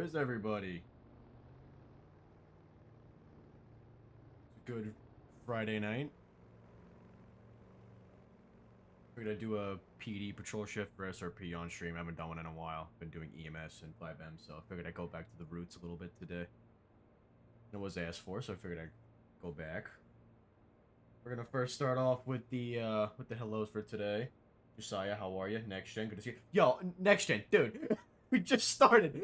is everybody? It's a good Friday night. Figured I'd do a PD patrol shift for SRP on stream. I haven't done one in a while. Been doing EMS and 5M, so I figured I'd go back to the roots a little bit today. It was asked for, so I figured I'd go back. We're gonna first start off with the hellos for today. Josiah, how are you? Next Gen, good to see you. Yo, Next Gen, dude, we just started.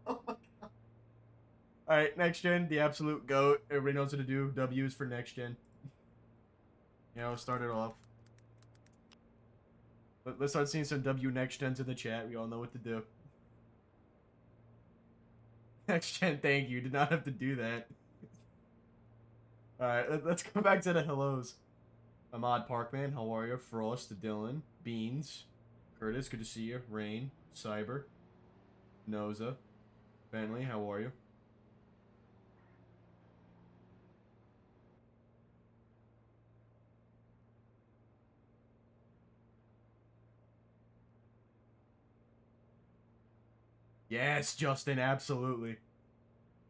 Oh my god. All right, Next Gen, the absolute goat. Everybody knows what to do. W's for Next Gen. You know, start it off. Let's start seeing some W Next Gens in the chat. We all know what to do. Next Gen, thank you. Did not have to do that. Alright, let's go back to the hellos. Ahmad Parkman, how are you? Frost, Dylan, Beans, Curtis, good to see you. Rain, Cyber, Noza, Bentley, how are you? Yes, Justin, absolutely.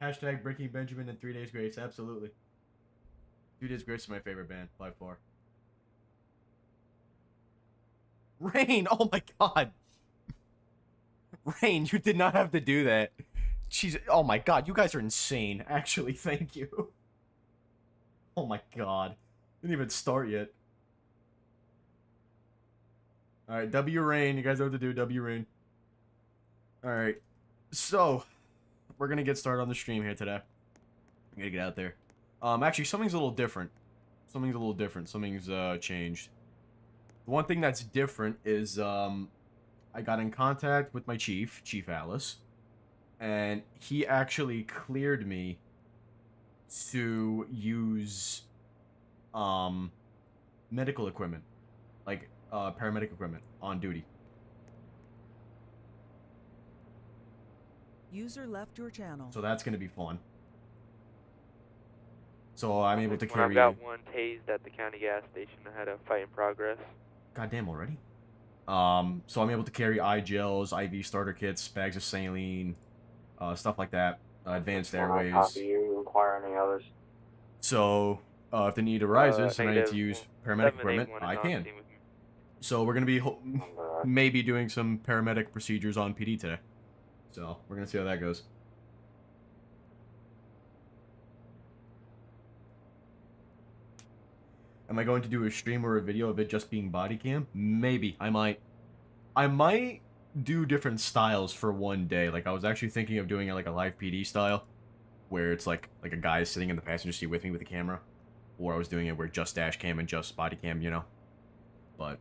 Hashtag Breaking Benjamin and 3 Days Grace, absolutely. 3 Days Grace is my favorite band, by far. Rain, oh my god. Rain, you did not have to do that. She's, oh my god, you guys are insane, actually, thank you. Oh my god. Didn't even start yet. Alright, W Rain, you guys know what to do, W Rain. Alright, so, we're gonna get started on the stream here today. I'm gonna get out there. Actually, something's a little different. Something's changed. The one thing that's different is, I got in contact with my chief, Chief Alice, and he actually cleared me to use, medical equipment, like, paramedic equipment on duty. User left your channel. So that's gonna be fun. So I'm able to carry... I've got one tased at the county gas station. I had a fight in progress. Goddamn already. So I'm able to carry eye gels, IV starter kits, bags of saline, stuff like that. Advanced airways. Copy you. Require any others? So, if the need arises and I need to use paramedic equipment, I can. So we're gonna be maybe doing some paramedic procedures on PD today. So we're gonna see how that goes. Am I going to do a stream or a video of it just being body cam? Maybe. I might do different styles for one day. Like, I was actually thinking of doing it like a live PD style, where it's like a guy sitting in the passenger seat with me with the camera. Or I was doing it where just dash cam and just body cam, you know? But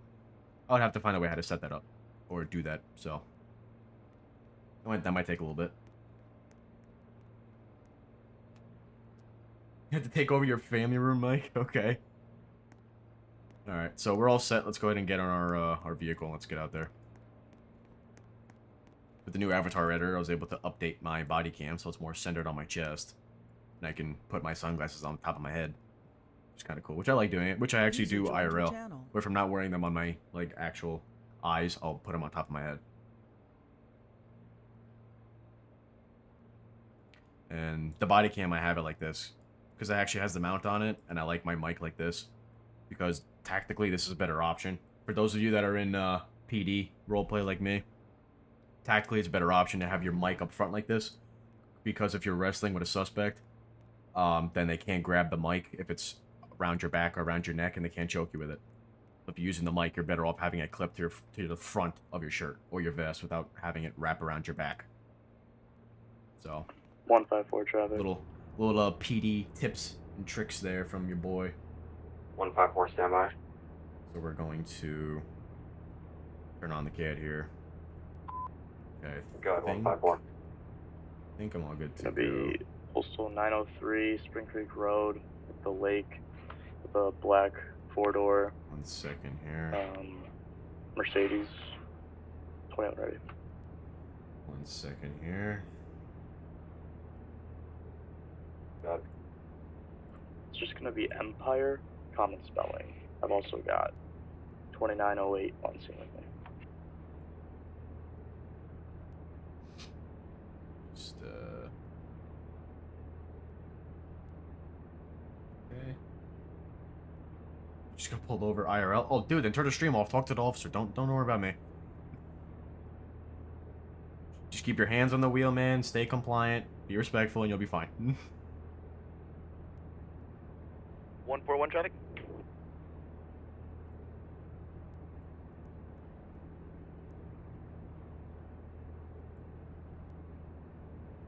I would have to find a way how to set that up. Or do that, so. That might take a little bit. You have to take over your family room, Mike? Okay. Alright, so we're all set. Let's go ahead and get on our vehicle. Let's get out there. With the new avatar editor, I was able to update my body cam so it's more centered on my chest. And I can put my sunglasses on top of my head. Which is kind of cool. Which I like doing it. Which I actually do IRL. Where if I'm not wearing them on my, like, actual eyes, I'll put them on top of my head. And the body cam, I have it like this. Because it actually has the mount on it. And I like my mic like this. Because tactically, this is a better option. For those of you that are in PD roleplay like me, tactically it's a better option to have your mic up front like this. Because if you're wrestling with a suspect, then they can't grab the mic if it's around your back or around your neck, and they can't choke you with it. If you're using the mic, you're better off having it clipped to the front of your shirt or your vest without having it wrap around your back. So, 154 traffic. Little PD tips and tricks there from your boy. 154 standby. So we're going to turn on the CAD here. Okay, Go ahead, 154. I think I'm all good to It'll be Postal 903, Spring Creek Road, at the lake, with a black 4-door. 1 second here. Mercedes. 21 ready. 1 second here. Got it. It's just gonna be Empire, common spelling. I've also got 2908 on scene with me. Just okay. Just got pulled over IRL. Oh, dude, then turn the stream off. Talk to the officer. Don't worry about me. Just keep your hands on the wheel, man. Stay compliant. Be respectful, and you'll be fine. 141 traffic.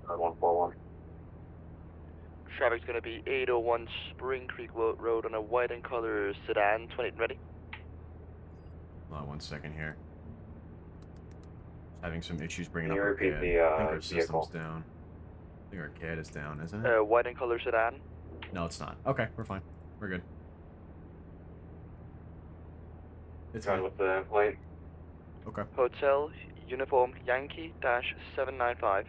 Alright, 141. Traffic's gonna be 801 Spring Creek Road on a white and color sedan. 28 ready. Hold on 1 second here. Having some issues bringing Can up you our repeat CAD. the, I think our vehicle? system's down. I think our CAD is down, isn't it? White and color sedan. No, it's not. Okay, we're fine. We're good. It's fine. With the plate? Okay. Hotel Uniform Yankee dash 795.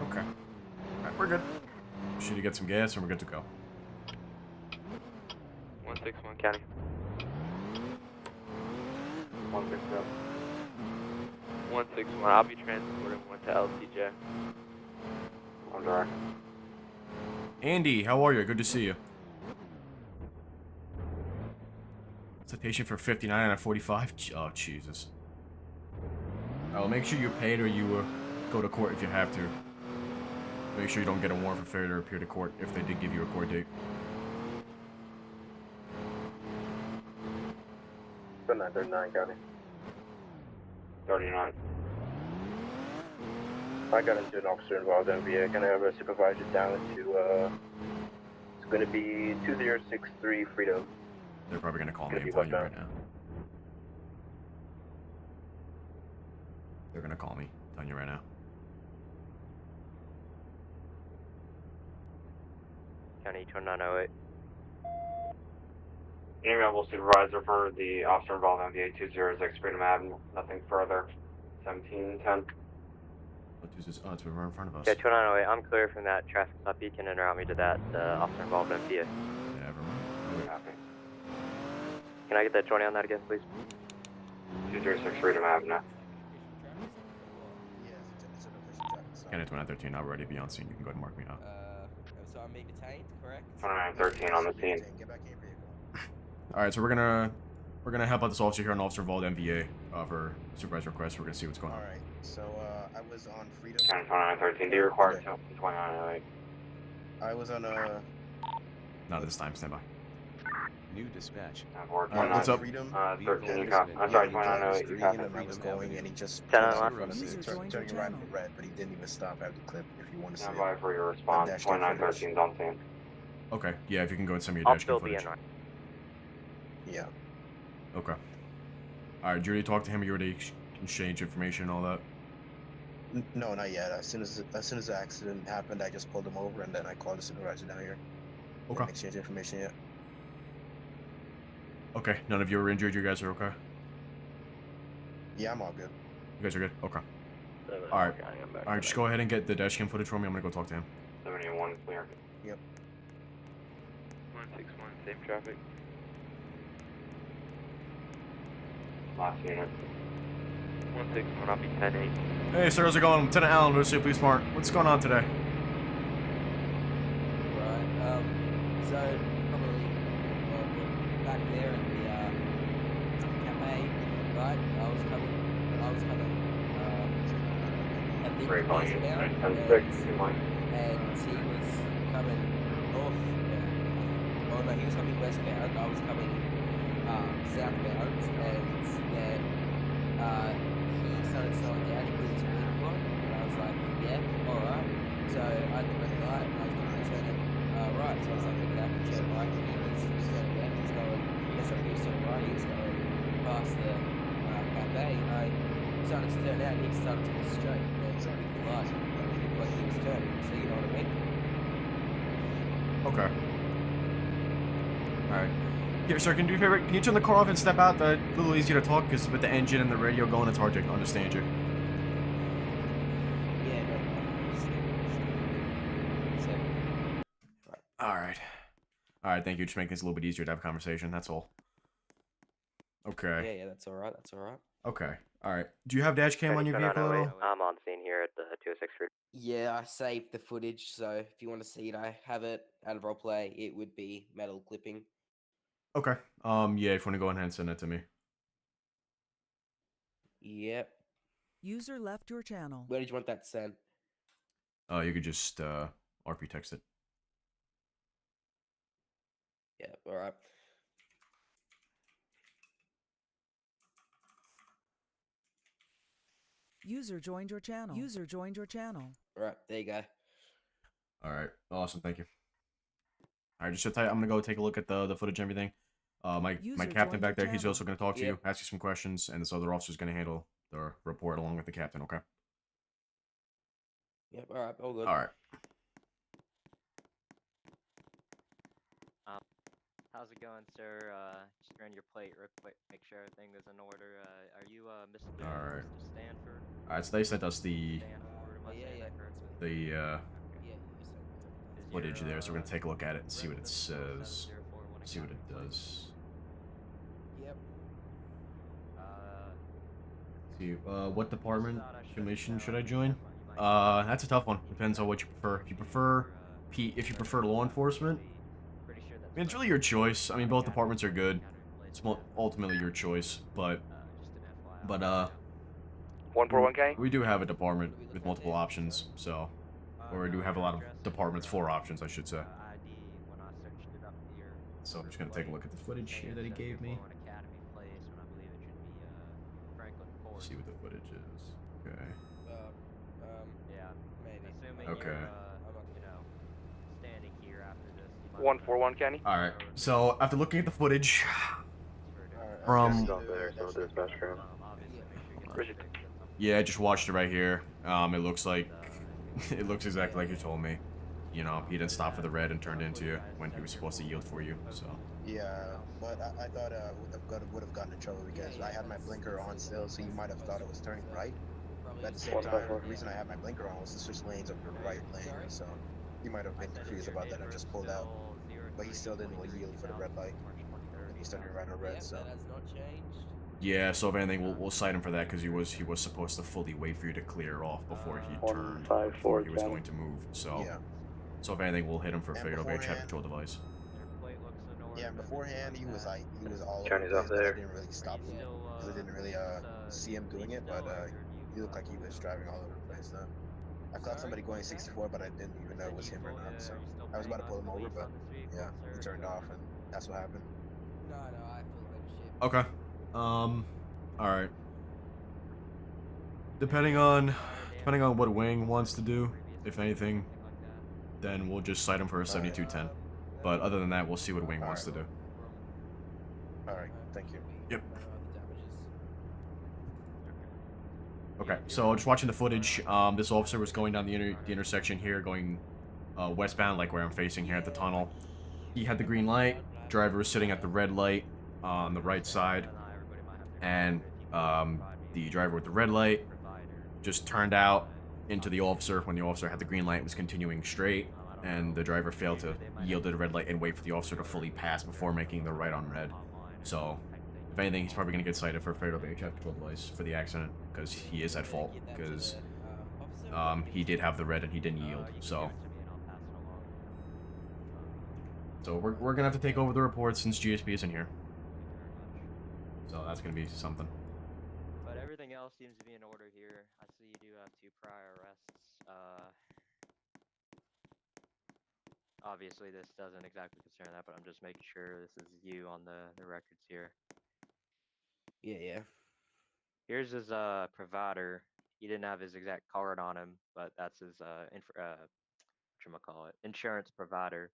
Okay. Alright, we're good. Should you get some gas and we're good to go. 161 County. 160. 161. I'll be transporting one to LCJ. I'm direct. Andy, how are you? Good to see you. Citation for 59 and 45? Oh, Jesus. Well, make sure you pay it or you go to court if you have to. Make sure you don't get a warrant for failure to appear to court if they did give you a court date. 939 County. 39. I got into an officer involved MVA. Can I have a supervisor down to, it's going to be 2063 Freedom. They're probably going to call me Gonna and be tell you what right now. They're going to call me, telling you right now. County 2908. Email supervisor for the officer involved MVA 206 Freedom Avenue. Nothing further. 1710. Oh, it's right in front of us. Yeah, 2908. I'm clear from that traffic stop. You can interrupt me to that officer involved MPA. Never mind. Copy. Can I get that 20 on that again, please? 206 Freedom Avenue. Can it 2913, I'll already be on scene. You can go ahead and mark me out. So I'm being detained, correct? 2913 on the scene. Get back in your vehicle. Alright, so we're gonna help out this officer here on Officer Vault MVA for supervisor request. We're gonna see what's going on. Alright, so I was on Freedom. 2913, do you require 2908? I was on a Not at this time, stand by. New dispatch. What's up? Freedom. 13, you copy. I'm sorry, 2908, you copy. And I was going and he just Ten pulled on out left. in front of me, User joined turning your right channel. on red, but he didn't even stop. I have the clip if you want to see Stand it. by for your response. dash cam 2913 is on scene. Okay, yeah, if you can go and send me your I'll dash still cam be in footage. right. Yeah. Okay. Alright, did you already talk to him? You already exchanged information and all that? No, not yet. As soon as the accident happened, I just pulled him over and then I called the supervisor down here. Okay. Didn't exchange information yet. Okay, none of you are injured. You guys are okay? Yeah, I'm all good. You guys are good? Okay. Alright. Alright, just go ahead and get the dash cam footage for me. I'm gonna go talk to him. 71 clear. 161, same traffic. Last unit. 161, I'll be 10-8. Hey, sir, how's it going? Lieutenant Allen, City Police Smart. What's going on today? Right, so probably back there in the cafe, right? I was coming at the Great volume. westbound, 10-6, good line. and he was coming north. Oh no, he was coming westbound. I was coming southbound, and then he started slowing down. He put his blinker on, and I was like, yeah, all right. So I had the red light, and I was going to turn it right. So I was like, okay, I can turn right. He's turning left. He's going. SRP was turning right. He was going past the cafe. And I started to turn out, and he started to go straight. And then so we collided. And it looked like he was turning. So you know what I mean? Okay. Alright. Here, sir, can you do me a favor? Can you turn the car off and step out? A little easier to talk, because with the engine and the radio going, it's hard to understand you. Yeah, no. Alright. All right, thank you. Just making this a little bit easier to have a conversation. That's all. Okay. Yeah, yeah, that's alright, that's alright. Okay. All right. Do you have dash cam on your vehicle at all? I'm on scene here at the 206 Street. Yeah, I saved the footage, so if you want to see it, I have it out of roleplay. It would be metal clipping. Okay. Yeah, if you want to go ahead and send that to me. Yep. User left your channel. Where did you want that sent? You could just RP text it. Yeah, alright. User joined your channel. User joined your channel. Alright, there you go. All right. Awesome. Thank you. All right, just sit tight. I'm gonna go take a look at the footage and everything. My User captain joined back your there, he's channel. also gonna talk to you, Yep. ask you some questions, and this other officer's gonna handle the report along with the captain. Okay. Yep, alright, all good. All right. How's it going, sir? Just ran your plate real quick, make sure everything is in order. Are you Mr. Alright. Mr. Stanford? All right. So they sent us the Stanford, am I Yeah, saying yeah. that correctly? the Yeah, Okay. yeah, Is footage your, there, so we're gonna take a look at it and see what it residence still says. 7041 See what it Academy Place? does. Yep. See, what department thought I shut commission you should down. I join? You might That's a tough one. Depends on what you prefer. If you prefer if you prefer law enforcement, pretty sure that's I mean, it's really your choice. I mean, both departments are good. It's ultimately your choice, but just an FYI. but 141K? we do have a department with multiple options, so or we do have a lot of departments for options, I should say. ID when I searched it up here. So I'm just gonna take a look at the footage here that he gave me. Academy Place when I believe it should be Franklin Court. See what the footage is. Okay. Yeah. Maybe. Assuming Okay. you're, you know, standing here after this. You might 141 Kenny? All right. So after looking at the footage, Alright, From- I'll Stop there, so dispatch room. obviously make sure you get Where's the it? fix at some yeah, I just watched it right here. It looks like it looks exactly like you told me. You know, he didn't stop for the red and turned into you when he was supposed to yield for you. So Yeah, but I thought would have gotten in trouble because I had my blinker on still, so you might have thought it was turning right. But at the same time, the reason I had my blinker on was to switch lanes over to the right lane, so you might have been confused about that and just pulled out. But he still didn't yield for the red light, and he's turning right on red. Yep, So that has not changed. yeah, so if anything, we'll cite him for that because he was supposed to fully wait for you to clear off before he turned, before he was going to move. So yeah, so if anything, we'll hit him for And fatal over traffic beforehand- control device. Their plate looks in order. yeah. And beforehand, he was all over the County's place, up but I there. didn't really stop him Still, because I didn't really see him doing it. But he looked like he was driving all over the place though. I caught somebody going 64, but I didn't even know it was him or not. So I was about to pull him over, but yeah, he turned off, and that's what happened. No, I full ownership. Okay. All right. Depending on what Wing wants to do, if anything, then we'll just cite him for a 7210. But other than that, we'll see what Wing wants to do. All right, thank you. Yep. Okay, so just watching the footage, this officer was going down the intersection here, going westbound, like where I'm facing here at the tunnel. He had the green light. Driver was sitting at the red light on the right side, and the driver with the red light just turned out into the officer when the officer had the green light, was continuing straight, and the driver failed to yield to the red light and wait for the officer to fully pass before making the right on red. So if anything, he's probably going to get cited for fatal over traffic control device for the accident because he is at fault because he did have the red and he didn't yield. So we're gonna have to take over the report since GSP isn't here. So that's gonna be something. But everything else seems to be in order here. I see you do have 2 prior arrests. Obviously, this doesn't exactly concern that, but I'm just making sure this is you on the records here. Yeah. Here's his provider. He didn't have his exact card on him, but that's his whatchamacallit, insurance provider.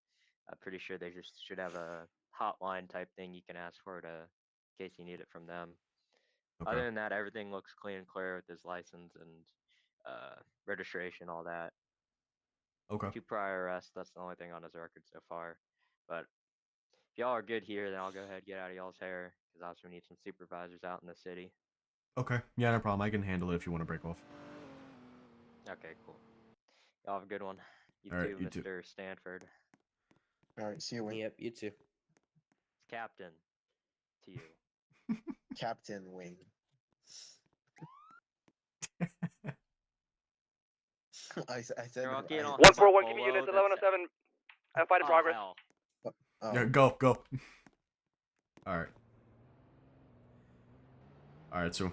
I'm pretty sure they just should have a hotline type thing you can ask for in case you need it from them. Okay. Other than that, everything looks clean and clear with his license and registration, all that. Okay. 2 prior arrests. That's the only thing on his record so far. But if y'all are good here, then I'll go ahead and get out of y'all's hair because obviously we need some supervisors out in the city. Okay. Yeah, no problem. I can handle it if you want to break off. Okay, cool. Y'all have a good one. You All right, too, you too. Mr. Stanford. All right, see you, Wing. Yep, you too. Captain to you. Captain Wing. I said. You're lucky you don't One have my 4-1, give me polo units, that's- 1107. Fight in Oh, progress. hell. Oh, Yeah, go. All right. All right, so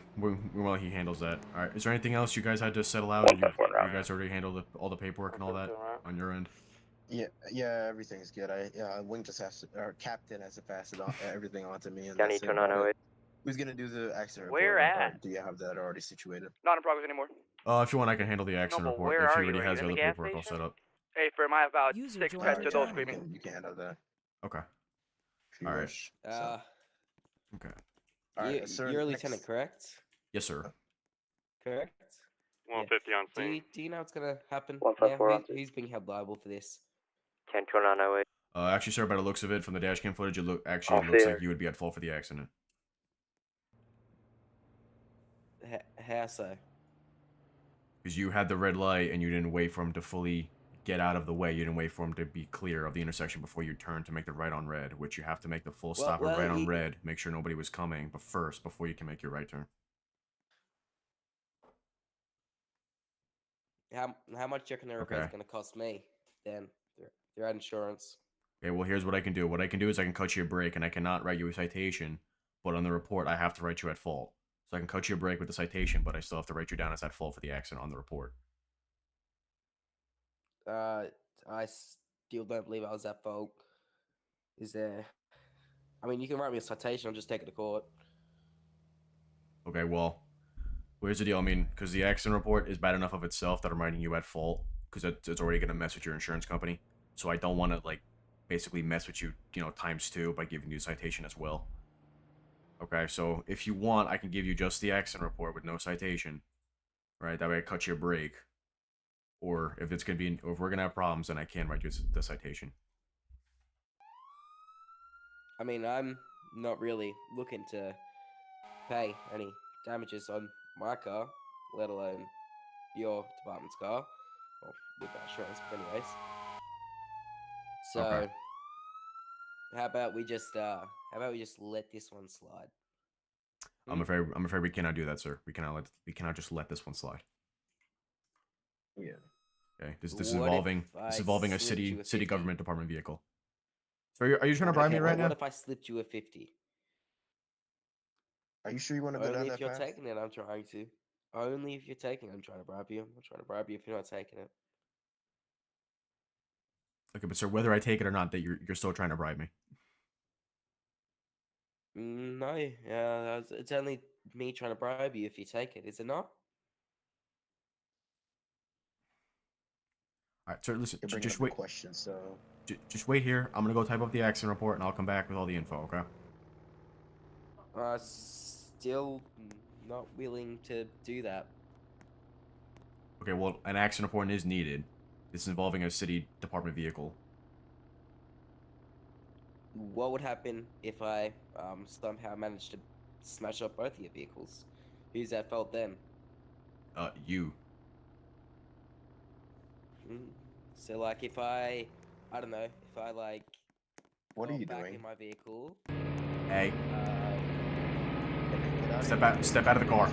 while he handles that. All right, is there anything else you guys had to settle out? You guys already handled all the paperwork and all that on your end? yeah, everything's good. Wing just has to, our captain has to pass it on, everything on to me, and County that's it. 2908. Who's gonna do the accident Where report? Or at? do you have that already situated? Not in progress anymore. If you want, I can handle the accident but report. where If are he already you? Are has you the in the other gas paperwork all station? set up. Hey, firm, I have about User 6 joined pets your to those channel. screaming. You can handle that Okay. if you All right. wish. So, Okay. all right, sir. You're a next- lieutenant, correct? Yes, sir. Correct. 150 on scene. Do you know what's gonna happen 154 now? on scene. Who's being held liable for this? 10-2908. Actually, sir, by the looks of it, from the dash cam footage, it I'll looks see like you would be at fault for the accident. How so? Because you had the red light and you didn't wait for him to fully get out of the way. You didn't wait for him to be clear of the intersection before you turned to make the right on red, which you have to make the full stop well, at right on red, make sure nobody was coming, but first, before you can make your right turn. How much do you reckon the repair is Okay. gonna cost me? Then throughout insurance. Okay, well, here's what I can do. What I can do is I can cut you a break, and I cannot write you a citation, but on the report, I have to write you at fault. So I can cut you a break with the citation, but I still have to write you down as at fault for the accident on the report. I still don't believe I was at fault. Is there? I mean, you can write me a citation. I'll just take it to court. Okay, well, here's the deal. I mean, because the accident report is bad enough of itself that I'm writing you at fault, because it's already going to mess with your insurance company. So I don't want to, like, basically mess with you, times 2 by giving you a citation as well. Okay, so if you want, I can give you just the accident report with no citation. Right, that way I cut you a break. Or if it's gonna be, or if we're gonna have problems, then I can write you the citation. I mean, I'm not really looking to pay any damages on my car, let alone your department's car, or with that insurance, but anyways. So, Okay. how about we just let this one slide? I'm afraid we cannot do that, sir. We cannot just let this one slide. Yeah. Okay, this is What involving if I this involving a slipped you city a 50? government department vehicle. So are you trying to bribe me Okay, right now? What if I slipped you a 50? Are you sure you want to go Only down if that you're path? taking it, I'm trying to. Only if you're taking it, I'm trying to bribe you. I'm not trying to bribe you if you're not taking it. Okay, but sir, whether I take it or not, that you're still trying to bribe me. No, yeah, it's only me trying to bribe you if you take it, is it not? All right, sir. Listen, You're bringing just up a wait. question, so Just wait here. I'm gonna go type up the accident report, and I'll come back with all the info. Okay. Still not willing to do that. Okay. Well, an accident report is needed. It's involving a city department vehicle. What would happen if I somehow managed to smash up both of your vehicles? Who's at fault then? You. So like if I don't know, if I like what are got you back doing? in my vehicle, Hey, Get out step out of the car.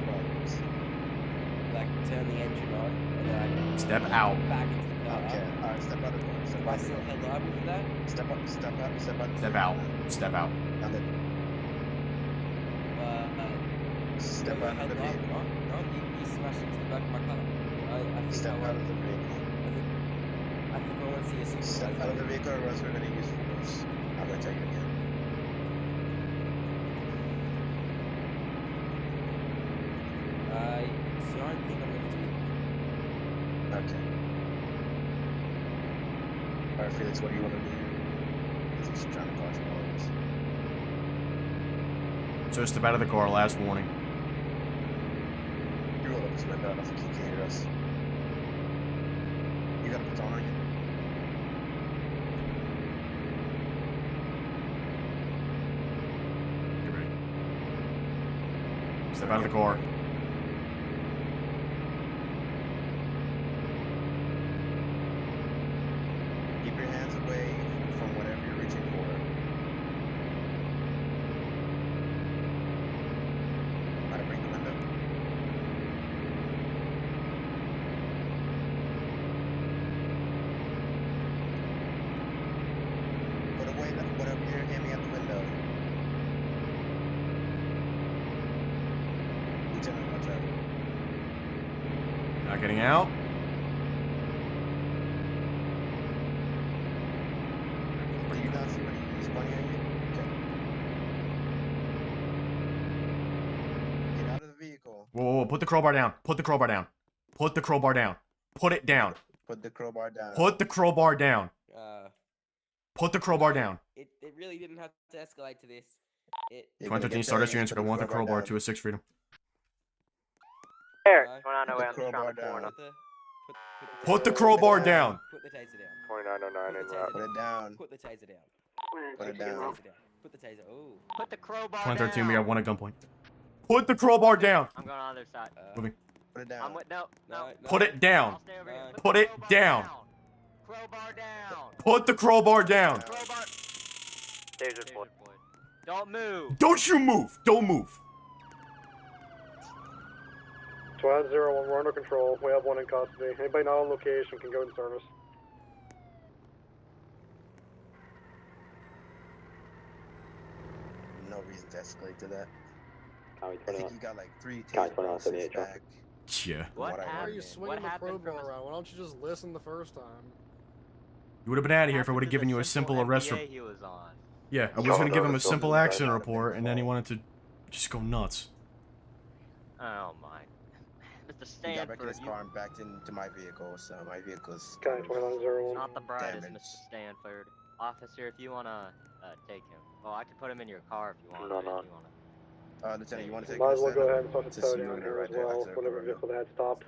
like turn the engine on and then I Step out. back into the car. Okay, alright, step out of the door. Step Am I out of the still door. held liable for that? Step out. Step out. Step out. And then step you're out of held the liable, vehicle. no, you smashed into the back of my car. I think Step I out want, of the vehicle. I think I want to see a Step out of the supervisor. vehicle, or else we're gonna use force. I'm gonna tell you again. I don't think I'm gonna do that. Okay. Alright, Felix, what do you want to do? Is he trying to cause problems? So step out of the car. Last warning. You roll up his window. I don't think he can hear us. You got a baton on you? Get ready. Step out of the car. Keep your hands away from whatever you're Watch out. Not getting out. Do you not see what he's pointing at you? Okay. Get out of the vehicle. Whoa, whoa, whoa, put the crowbar down. Put the crowbar down. Put the crowbar down. Put it down. Put the crowbar down. Put the crowbar down. Put the crowbar down. It really didn't have to escalate to this. You're gonna 2013 get Stardust there, units you go put 1 the crowbar, down. 2 6 freedom. There, Alright. 2908 on the crowbar surrounding down. corner. Put the crowbar down. down. Put the taser down. 2909 Put the in route. Put it down. Put the taser down. Put it Put the down. taser down. Put the taser. Oh. Put the crowbar 2013, down. we got 1 at gunpoint. Put the crowbar down. I'm going on the other side. Moving. Put it down. I'm with, no. Put it down. I'll stay over here. No. Put Put the it crowbar down. Crowbar down. Put the crowbar down. Crowbar. Taser deployed. Don't move. Don't you move. Don't move. 1201, we're under control. We have one in custody. Anybody not on location can go in service. No reason to escalate to that. County I think you got like 3 County taser 29, boxes 78 back. traffic. Yeah. What What I happened? heard. Why are you swinging the happened crowbar from around? Why don't you just listen the first time? You would have been out of here if I happened would to have given the you a simple arrest NPA report. he was on? Yeah, I was No, going to give no, him a it's simple not accident bad. report, and then he wanted to just go nuts. Oh my. Mr. He got back in Stanford, his car and backed into my vehicle, so my vehicle's County 2901. not the brightest, damaged. Mr. Stanford. Officer, if you wanna take him, well, I can put him in your car if you want. No, if no. you wanna. Lieutenant, you want to take Might as this well then? go ahead and start the Since tow you down were gonna here write as the well, accident whatever report. vehicle that had stopped.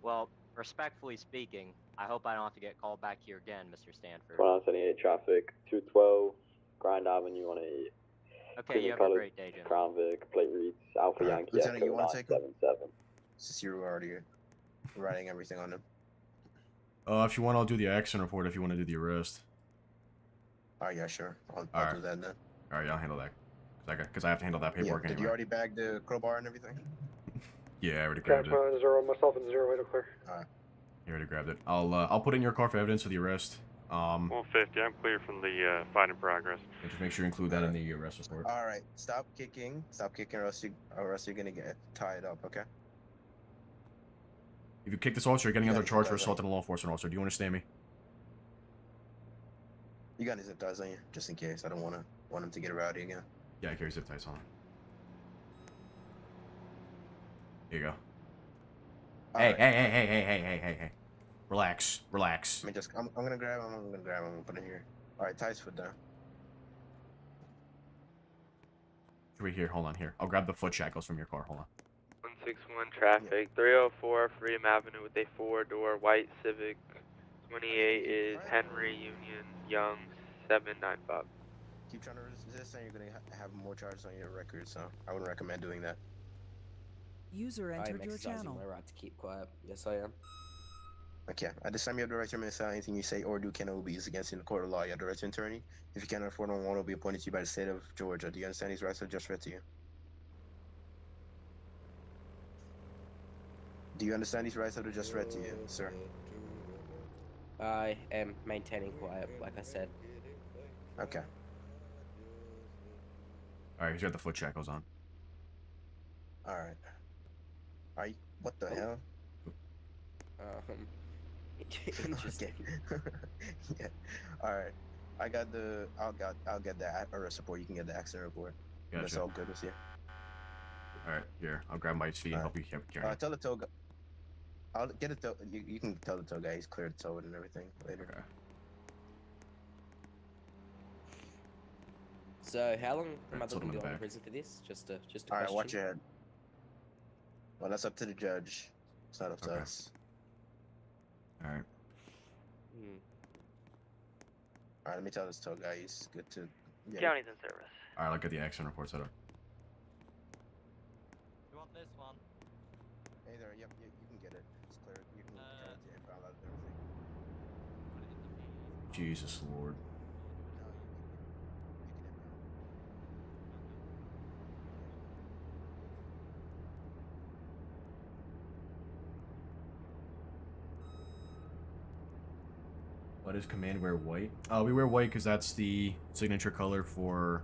Well, respectfully speaking, I hope I don't have to get called back here again, Mr. Stanford. 2978 traffic, 212, Grand Avenue on a Okay, you have a colored great day, Jim. Crown Vic, plate reads Alpha Alright, Yankee Lieutenant, Echo you wanna take him? 977. Since you were already writing everything on him. If you want, I'll do the accident report if you want to do the arrest. Alright, yeah, sure. I'll Alright. do that then. Alright, I'll handle that. Because I have to handle that Yeah, paperwork did anyway. you already bag the crowbar and everything? Yeah, I already Catch grabbed it. 0, myself and 0, 8 clear. I already grabbed it. I'll put it in your car for evidence for the arrest. 150, I'm clear from the fight in progress. And just make sure you include that in the arrest report. Alright, stop kicking, or else you're gonna get tied up, okay? If you kick this officer, you're getting You another got charge it, for right? assaulting a law enforcement officer. Do you understand me? You got any zip ties on you, just in case. I don't want him to get rowdy again. Yeah, I carry zip ties on. Here you go. Hey, Alright. hey. Relax. I'm gonna grab him, I'm gonna put it here. Alright, tie his foot down. Right here, hold on here. I'll grab the foot shackles from your car, hold on. 161 traffic, 304 Freedom Avenue with a 4-door white Civic. 28 is Henry Union Young 795. Keep trying to resist and you're gonna have more charges on your record, so I wouldn't recommend doing that. User I am entered your exercising channel. my right to keep quiet. Yes, I am. Okay, at this time you have the right to remain silent. Anything you say or do cannot be used against you in the court of law. You have the right to an attorney. If you cannot afford one will be appointed to you by the state of Georgia. Do you understand these rights are just read to you? Do you understand these rights that are just read to you, sir? I am maintaining quiet, like I said. Okay. Alright, he's got the foot shackles on. Alright. What the hell? Interesting. Okay. Yeah. Alright. I'll get the arrest report. You can get the accident report. That's Gotcha. all good with you. Alright, here. I'll grab my feet and help you carry. Tell the tow guy. I'll get a tow. You can tell the tow guy he's cleared to tow it and everything later. Okay. So, how long am I Put him looking in to the go in back. prison for this? Just a All right, question. watch your head. Well, that's up to the judge. It's not up to Okay. us. Alright. Hmm. All right, let me tell this tow guy he's good to. Yeah. County's in service. Alright, I'll get the accident report set up. You want this one? Hey there. Yep. You can get it. It's clear. You can try to impound out everything. Jesus Lord. No, you can impound. Why does command wear white? We wear white because that's the signature color for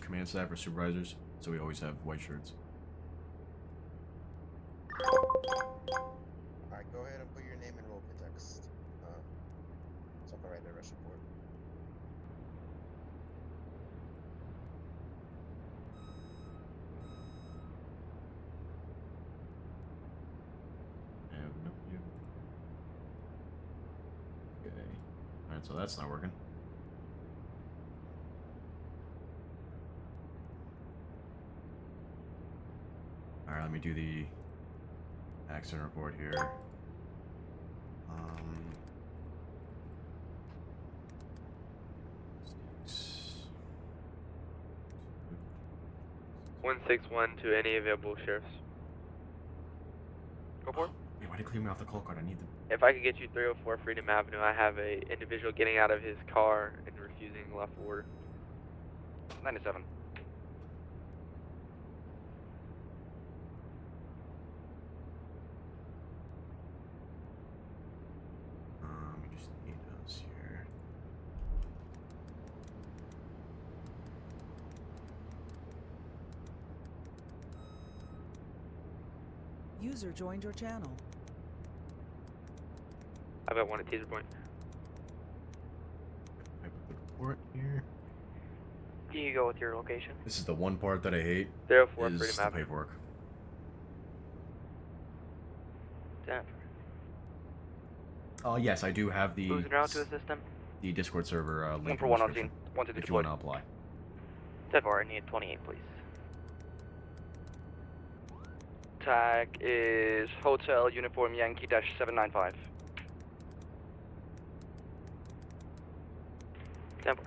command staff or supervisors. So we always have white shirts. So that's not working. Alright, let me do the accident report here. 161 to any available sheriffs. Go for it. Wait, why did you clear me off the call card? I need the... If I could get you 304 Freedom Avenue, I have a individual getting out of his car and refusing left order. 97. We just need those here. User joined your channel. I've got one at Teaser Point. I put the report here. Can you go with your location? This is the one part that I hate. 304 Is Freedom the Avenue. paperwork. 10. Oh yes, I do have the Moving around to assist them. the Discord server link. 1 for in 1 the on scene. description 1 to if you deploy. want to apply. 10 for, I need 28, please. Tag is Hotel Uniform Yankee -795. 10 for.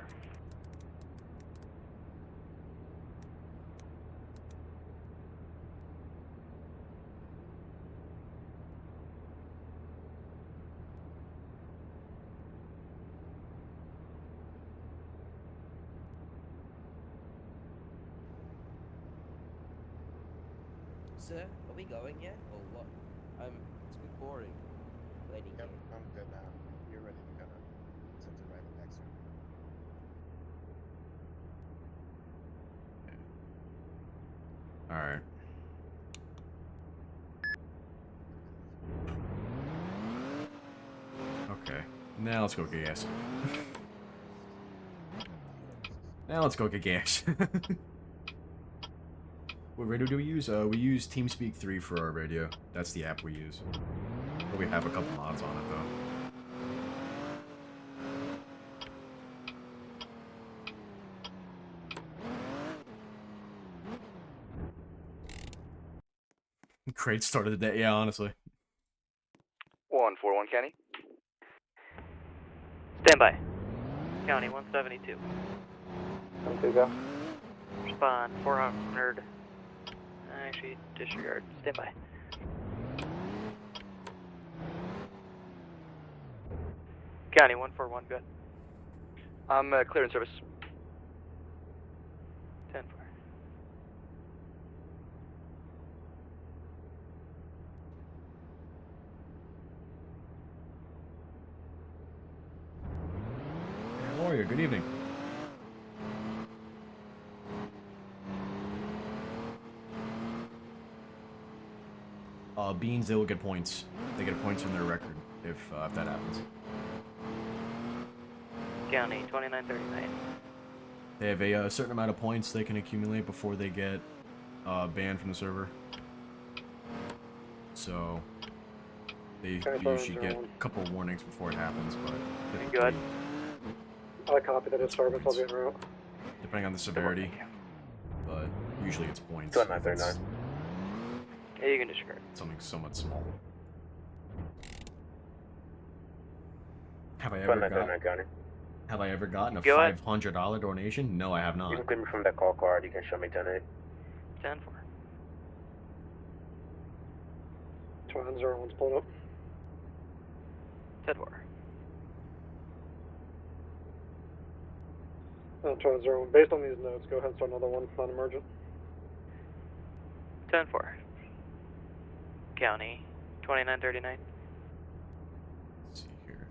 Sir, are we going yet, or what? It's a bit boring. Waiting Yep, here. I'm good now. You're ready to go now. Send it right next to Alright. Okay. Now let's go get gas. Now let's go get gas. What radio do we use? We use TeamSpeak 3 for our radio. That's the app we use. But we have a couple mods on it though. Great start of the day, yeah, honestly. 141 County. Stand by. County 172. Come to go. Respond 400. Actually, disregard. Stand by. County 141, good. I'm clearing service. 10-4. Warrior, good evening. Beans, they will get points. They get points from their record if that happens. County 2939. They have a certain amount of points they can accumulate before they get banned from the server. So they usually get a couple of warnings before it happens, but Good. I copy that as service. I'll be en route. depending on the severity, but usually it's points. 2939. Yeah, you can disregard. Something somewhat small. Have I ever 2939 County. have I ever gotten a Go ahead. $500 donation? No, I have not. You can clear me from that call card. You can show me 10-8. 10-4. 2901's pulling up. 10-4. 2901. Based on these notes, go ahead and start another one. Non-emergent. 10-4. County 2939. Let's see here.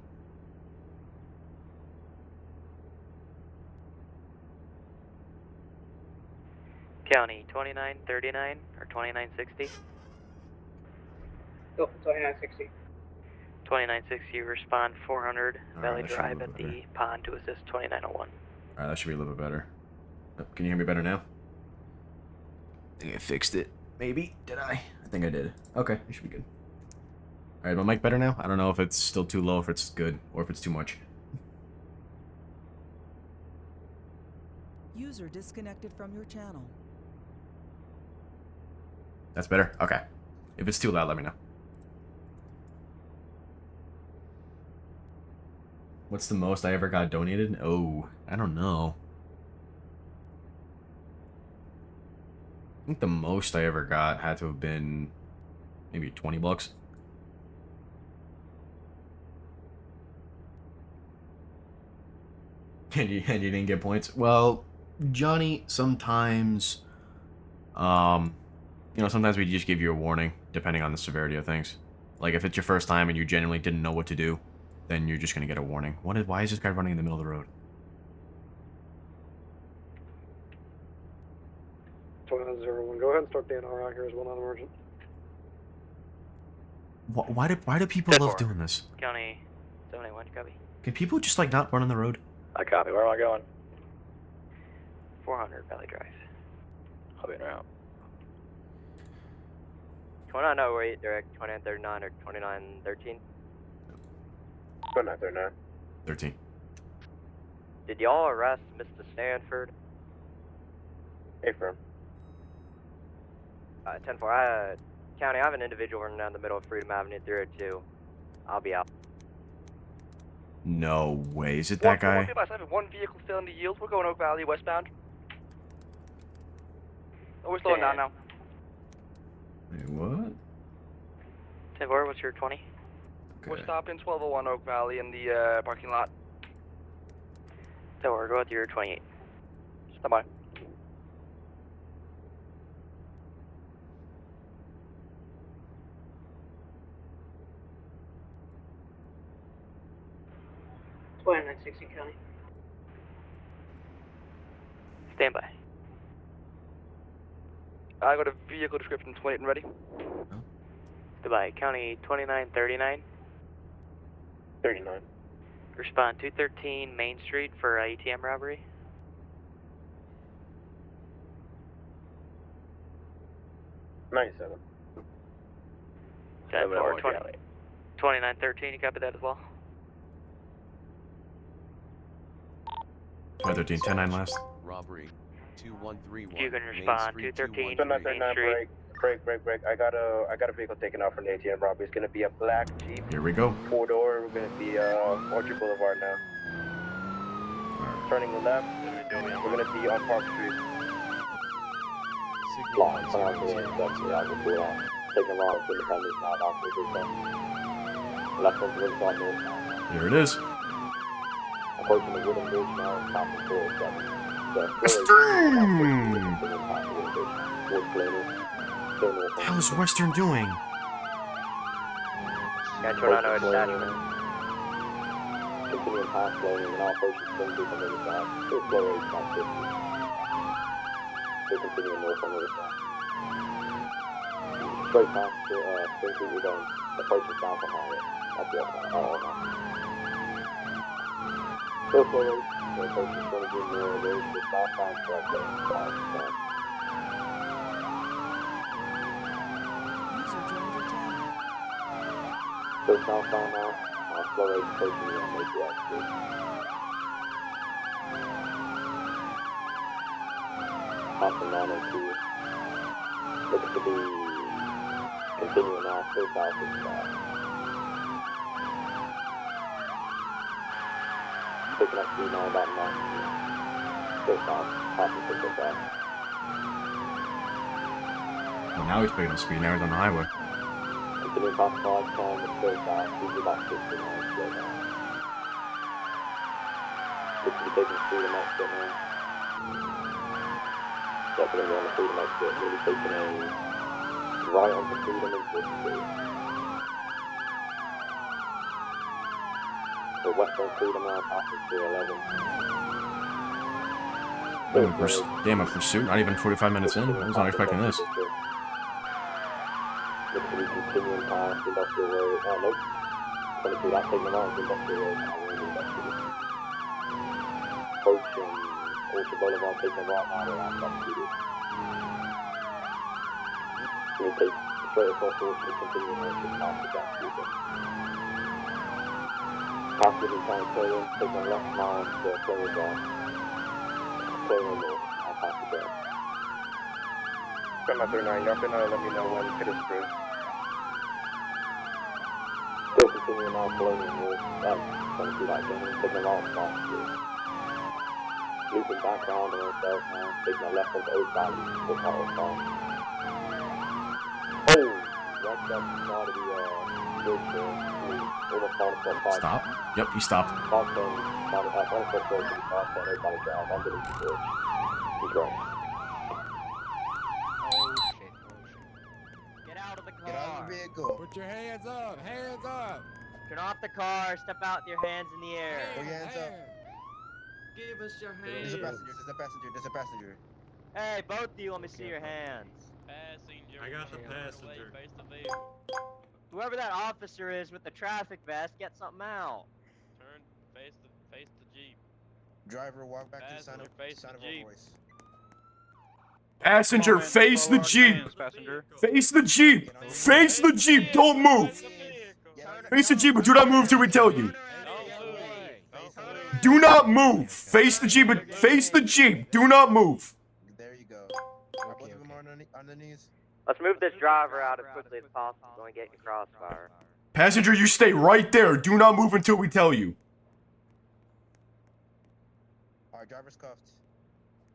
County 2939 or 2960. Go for 2960. 2960, respond 400 Valley that should Drive be a at little the pond to assist 2901. Alright, that should be a little bit better. Oh, can you hear me better now? I think I fixed it. Maybe. Did I? I think I did. Okay, it should be good. Alright, my mic better now? I don't know if it's still too low, if it's good, or if it's too much. User disconnected from your channel. That's better? Okay. If it's too loud, let me know. What's the most I ever got donated? Oh, I don't know. I think the most I ever got had to have been maybe 20 bucks. And you didn't get points? Well, Johnny, sometimes, you know, sometimes we just give you a warning, depending on the severity of things. Like, if it's your first time and you genuinely didn't know what to do, then you're just gonna get a warning. Why is this guy running in the middle of the road? 2901, go ahead and start the NR out here as well, non-emergent. Why do people love doing this? County 71, copy. Can people just, like, not run on the road? I copy. Where am I going? 400 Valley Drive. I'll be in route. 2908 direct 2939 or 2913. 2939. 13. Did y'all arrest Mr. Stanford? Affirm. 10-4. County, I have an individual running down the middle of Freedom Avenue 302. I'll be out. No way. Is it that guy? One vehicle still in the yield. We're going Oak Valley westbound. Oh, we're slowing down now. Wait, what? 10-4, what's your 20? Okay. We're stopping 1201 Oak Valley in the parking lot. 10-4, go with your 28. Stand by. County. Stand by. I got a vehicle description 28 and ready. Goodbye. County 2939. 39. Respond 213 Main Street for ATM robbery. 97. 10-4, 2913, you copy that as well? 13, 10-9 last. Robbery. 2131. You can respond 213 Main Street. Break. I got a vehicle taken out from the ATM robbery. It's gonna be a black Jeep. Here we go. 4-door. We're gonna be Orchard Boulevard now. Turning left. We're gonna be on Park Street. Signal Taking long to Independence now. Left on the side north. Here it is. Approaching the wooden bridge now. Stopping 407. What the hell is Western doing? Got 2908 attachment. Continuing past slowing and now approaching 7 feet on the other side. Still slow rate, about 50. Still continuing north on the other side. Straight past Spring Street, we're going approaching south on highway. That's the other side. Still slow rate. We're approaching 20 feet more of those. The southbound correct lane. User joined your channel. Still southbound now. Slow rate approaching the ATX Street. Passing 902. Looks to be continuing now, still south of picking up speed now about 9. Still south, passing 605. Well, now he's picking up speed. Now he's on the highway. Continuing past 510, still south, he's about 60 miles slow down. Looks to be taking freedom exit now. Yep, we're going to be on the freedom exit. We're going to be taking a right onto freedom and 52. We're west on freedom now, passing 311. Damn, a pursuit. Not even 45 minutes in. I was not expecting this. Looks to be continuing past Industrial Road. Oh, nope. 22, that's taking them out to Industrial Road. Now we're in Industrial. Approaching Orchard Boulevard, taking right now around that studio. We take straight across Orchard, continuing Orchard past the gas station. Past the Lieutenant, taking left now to Plymouth Drive. Plymouth North. 739, y'all can let me know when it is through. Still continuing on Colonial Road. Going through that again, taking a long spot here. Looping back around on ourselves now, taking a left into Oak Valley, with our farm. Oh! Wrecked up, started the bridge there. Almost on foot 5. Stop. Yep, he stopped. Bob turn, started up, on foot 4 to the far side, Oak Valley Drive, underneath the bridge. He's right. Oh shit. Get out of the car. Get out of the vehicle. Put your hands up. Hands up. Turn off the car. Step out with your hands in the air. Put your hands up. Give us your There's a passenger. There's a passenger. There's a passenger. Hey, both of you, let me see your hands. Passenger. I got the passenger. Face the vehicle. Whoever that officer is with the traffic vest, get something out. Turn. Face the Jeep. Driver, walk back to the sound of Jeep. our voice. Passenger, face the Jeep. Passenger. Face the Jeep. Face the Jeep. Don't move. Face the Jeep, but do not move till we tell you. Do not move. Face the Jeep, but face the Jeep. Do not move. There you go. Both of them are on the knees. Let's move this driver out as quickly as possible so we get in crossfire. Passenger, you stay right there. Do not move until we tell you. Our driver's cuffed.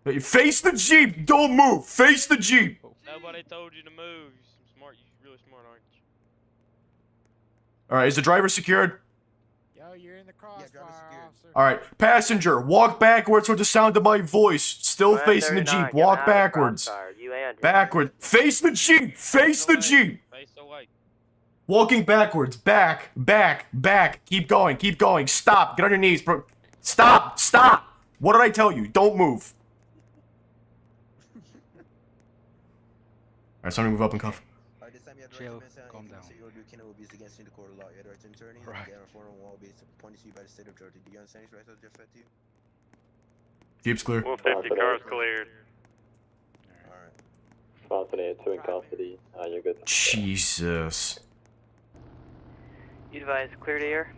Hey, face the Jeep. Don't move. Face the Jeep. Nobody told you to move. You're smart. You're really smart, aren't you? All right, is the driver secured? Yo, you're in the crossfire, officer. All right, passenger, walk backwards with the sound of my voice. Still facing the Jeep. Walk backwards. Backward. Face the Jeep. Face the Jeep. Face away. Walking backwards. Back. Back. Back. Keep going. Keep going. Stop. Get on your knees, bro. Stop. Stop. What did I tell you? Don't move. Alright, somebody move up and cuff. Alright, this time you have the Chill. right to Calm down. Say you will do criminal abuse against you in the court of law. You have the right to attorney. Right. Get on a forum will be appointed to you by the state of Georgia. Do you understand these rights that just read to you? Jeep's clear. 150 cars cleared. Alright. Anthony, 2 in custody. You're good. Jesus. You advise clear to air?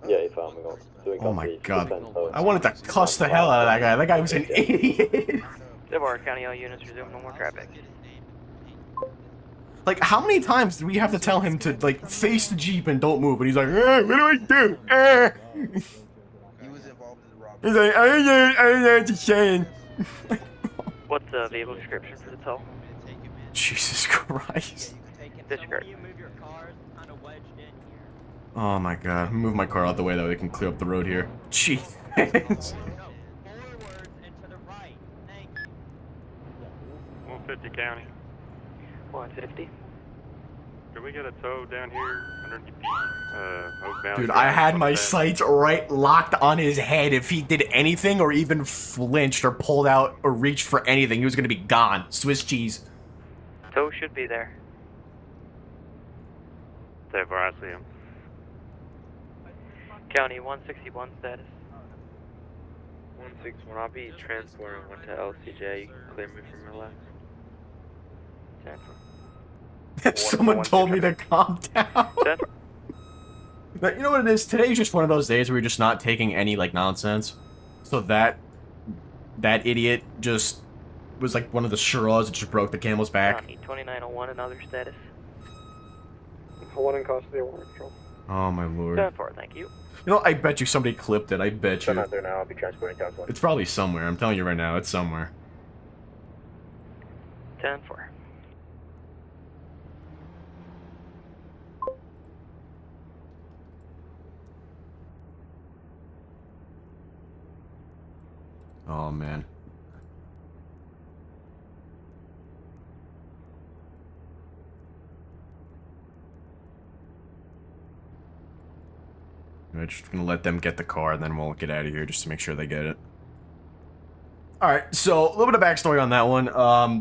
Yeah, you found me. 2 in custody. Oh my god. 10 I wanted to cuss the hell out of that guy. That guy was an idiot. Delaware County, all units resume no more traffic. Like, how many times do we have to tell him to, like, face the Jeep and don't move? And he's like, what do I do? He was involved in the robbery. He's like, I don't know what to say. What's the vehicle description for the tow? Jesus Christ. Disregard. Oh my god. Move my car out the way that way they can clear up the road here. Jeez. 150 county. 150. Can we get a tow down here underneath Oak Valley? Dude, I had my sights right locked on his head. If he did anything or even flinched or pulled out or reached for anything, he was gonna be gone. Swiss cheese. Tow should be there. Stay far, I see him. County 161 status. 161. I'll be transporting one to LCJ. You can clear me from your left. 10-4. Someone told me to calm down. But you know what it is? Today's just one of those days where we're just not taking any, like, nonsense. So that idiot just was like one of the straws that just broke the camel's back. County 2901, another status. 1 in custody, 1 control. Oh my lord. 10-4, thank you. You know, I bet you somebody clipped it. I bet you. I'm out there now. I'll be transporting down to 1. It's probably somewhere. I'm telling you right now, it's somewhere. 10-4. Oh man. I'm just gonna let them get the car, and then we'll get out of here just to make sure they get it. Alright, so a little bit of backstory on that one.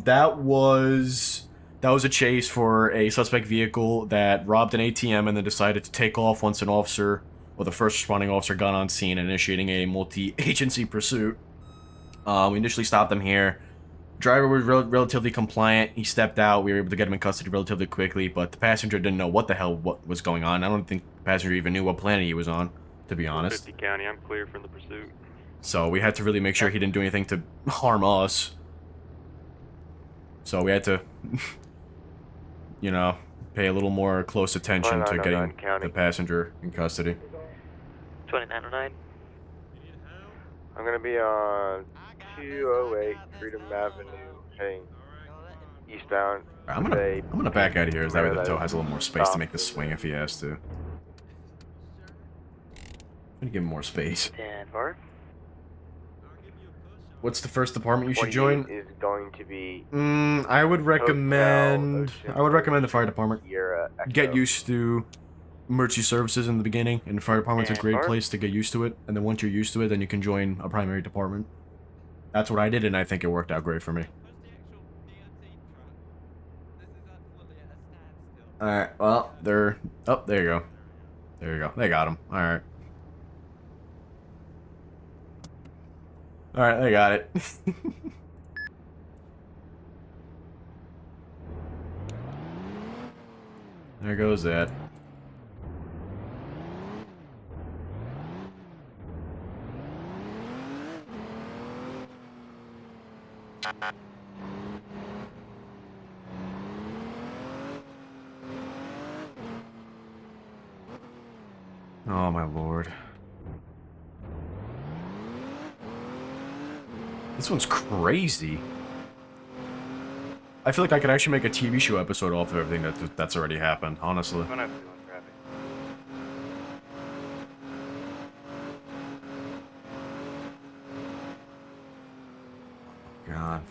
That was a chase for a suspect vehicle that robbed an ATM and then decided to take off once an officer, or the first responding officer, got on scene, initiating a multi-agency pursuit. We initially stopped them here. Driver was relatively compliant. He stepped out. We were able to get him in custody relatively quickly, but the passenger didn't know what was going on. I don't think the passenger even knew what planet he was on, to be honest. 50 county. I'm clear from the pursuit. So we had to really make sure he didn't do anything to harm us. So we had to, you know, pay a little more close attention to getting the passenger in custody. 2909. I'm gonna be on 208 Freedom Avenue, heading eastbound. I'm gonna back out of here, as that way the tow has a little more space to make the swing if he has to. I'm gonna give him more space. 10-4. What's the first department you should join? Is going to be I would recommend the fire department. Get used to emergency services in the beginning, and the fire department's a great place to get used to it. And then once you're used to it, then you can join a primary department. That's what I did, and I think it worked out great for me. Alright, well, they're... Oh, there you go. There you go. They got him. Alright. Alright, they got it. There goes that. Oh my lord. This one's crazy. I feel like I could actually make a TV show episode off of everything that's already happened, honestly. God.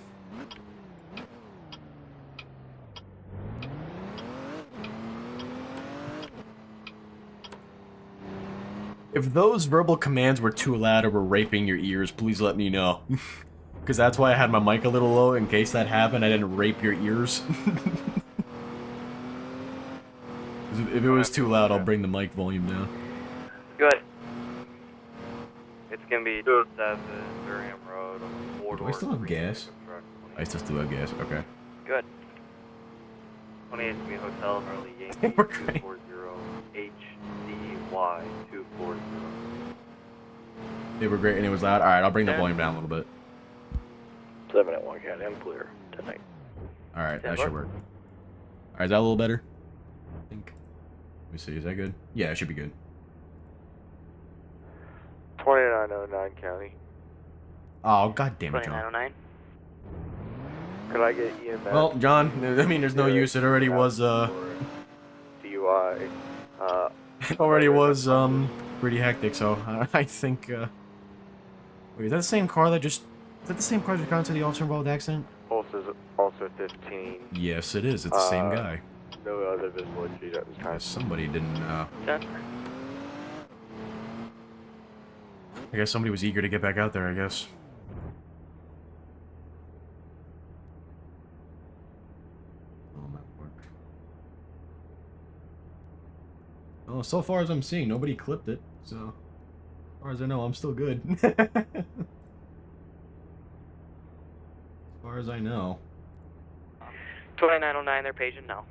If those verbal commands were too loud or were raping your ears, please let me know. Because that's why I had my mic a little low, in case that happened, I didn't rape your ears. If it was too loud, I'll bring the mic volume down. Good. It's gonna be 7 Durham Road on the 4 Do I still have gas? I still have gas, okay. Good. 28 to be Hotel Early Yankee 240 HCY 240. They were great and it was loud. Alright, I'll bring the volume down a little bit. 7 at 1 County, I'm clear tonight. Alright, that should work. Alright, is that a little better? I think. Let me see, is that good? Yeah, it should be good. 2909 County. Oh, god damn it, John. 2909. Could I get EMS? Well, John, I mean, there's no use. It already was, DUI. It already was, pretty hectic, so I think, Wait, is that the same car that just... Is that the same car that got into the officer-involved accident? Also 15. Yes, it is. It's the same guy. No other visible injuries at this time. Somebody didn't, Done. I guess somebody was eager to get back out there, I guess. Well, so far as I'm seeing, nobody clipped it, so... As far as I know, I'm still good. As far as I know. 2909, they're paging now.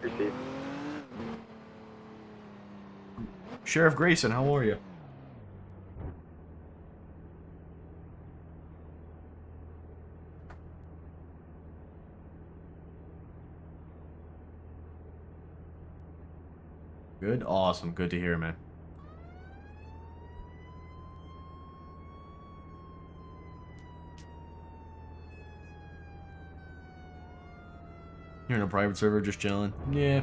Received. Sheriff Grayson, how are you? Good? Awesome. Good to hear, man. You're in a private server just chilling? Yeah.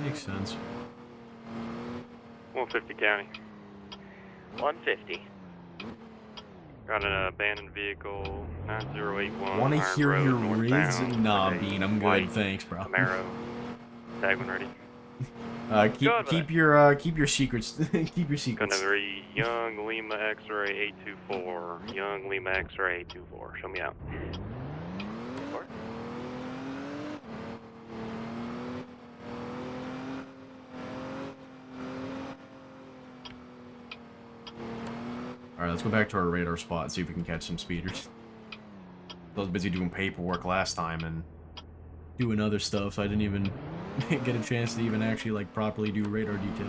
Makes sense. 150 County. 150. Got an abandoned vehicle, 9081. Wanna Iron hear Road, your northbound, riz? Nah, with a Bean, I'm good. white Thanks, bro. Camaro. Tag when ready. Keep your secrets. Keep your secrets. Gonna be Young Lima X-ray 824. Young Lima X-ray 824. Show me out. Alright, let's go back to our radar spot and see if we can catch some speeders. I was busy doing paperwork last time and doing other stuff, so I didn't even get a chance to even actually, like, properly do radar detail.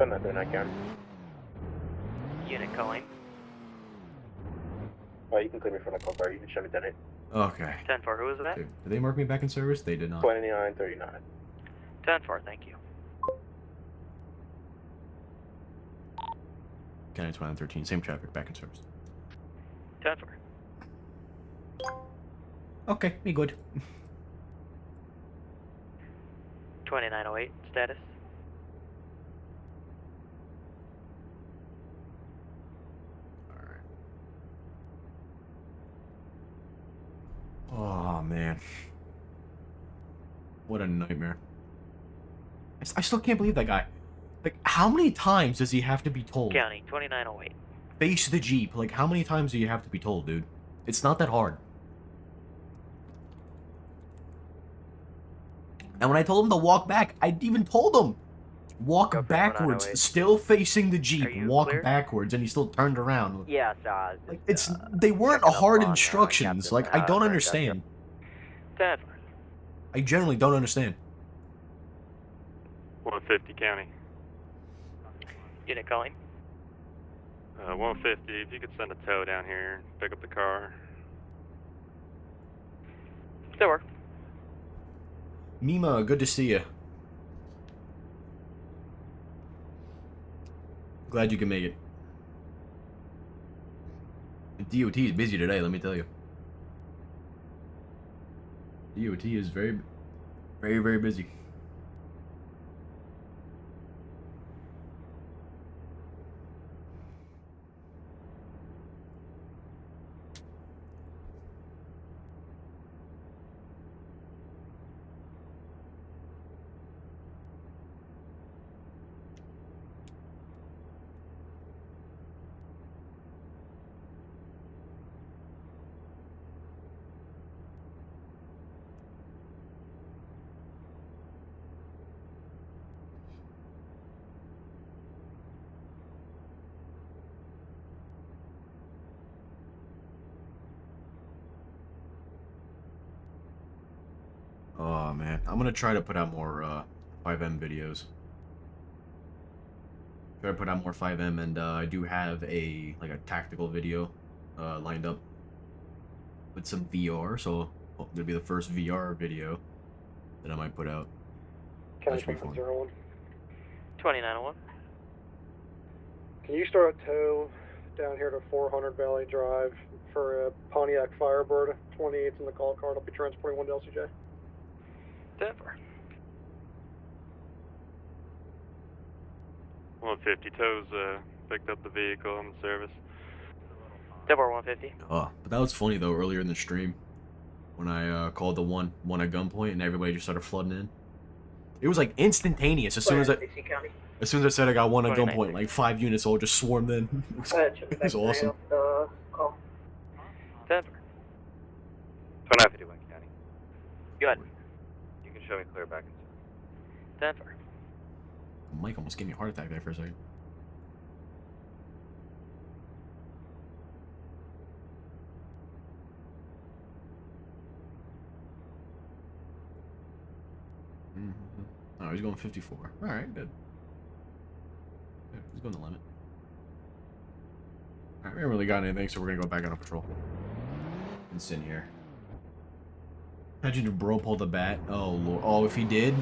10 that then I can. Unit calling. Oh, you can clear me from the call car. You can show me 10-8. Okay. 10-4, who was that? Did they mark me back in service? They did not. 2939. 10-4, thank you. County 2913, same traffic, back in service. 10-4. Okay, me good. 2908, status. Oh, man. What a nightmare. I still can't believe that guy. Like, how many times does he have to be told? County 2908. Face the Jeep. Like, how many times do you have to be told, dude? It's not that hard. And when I told him to walk back, I even told him. Walk backwards, still facing the Jeep. Walk backwards, and he still turned around. Yeah, like, they weren't hard instructions. Like, I don't understand. 10-4. I generally don't understand. 150 county. Unit calling. 150, if you could send a tow down here, pick up the car. Still work. Mima, good to see you. Glad you can make it. The DOT is busy today, let me tell you. DOT is very, very, very busy. Oh man, I'm gonna try to put out more 5M videos. Try to put out more 5M, and I do have a tactical video lined up with some VR. So it'll be the first VR video that I might put out. County 2901. Can you start a tow down here to 400 Valley Drive for a Pontiac Firebird? 28's in the call card. I'll be transporting one to LCJ. 10-4. 150 tows picked up the vehicle in service. 10-4, 150. Oh, but that was funny though earlier in the stream when I called the one at gunpoint and everybody just started flooding in. It was like instantaneous. As soon as I said I got one at gunpoint, like 5 units all just swarmed in. It was awesome. 10-4. 2951 County. Good. You can show me clear back in service. 10-4. Mike almost gave me a heart attack there for a second. Oh, he's going 54. Alright, good. He's going the limit. Alright, we haven't really got anything, so we're gonna go back on a patrol. And sit here. Imagine if bro pulled the bat. Oh, Lord. Oh, if he did,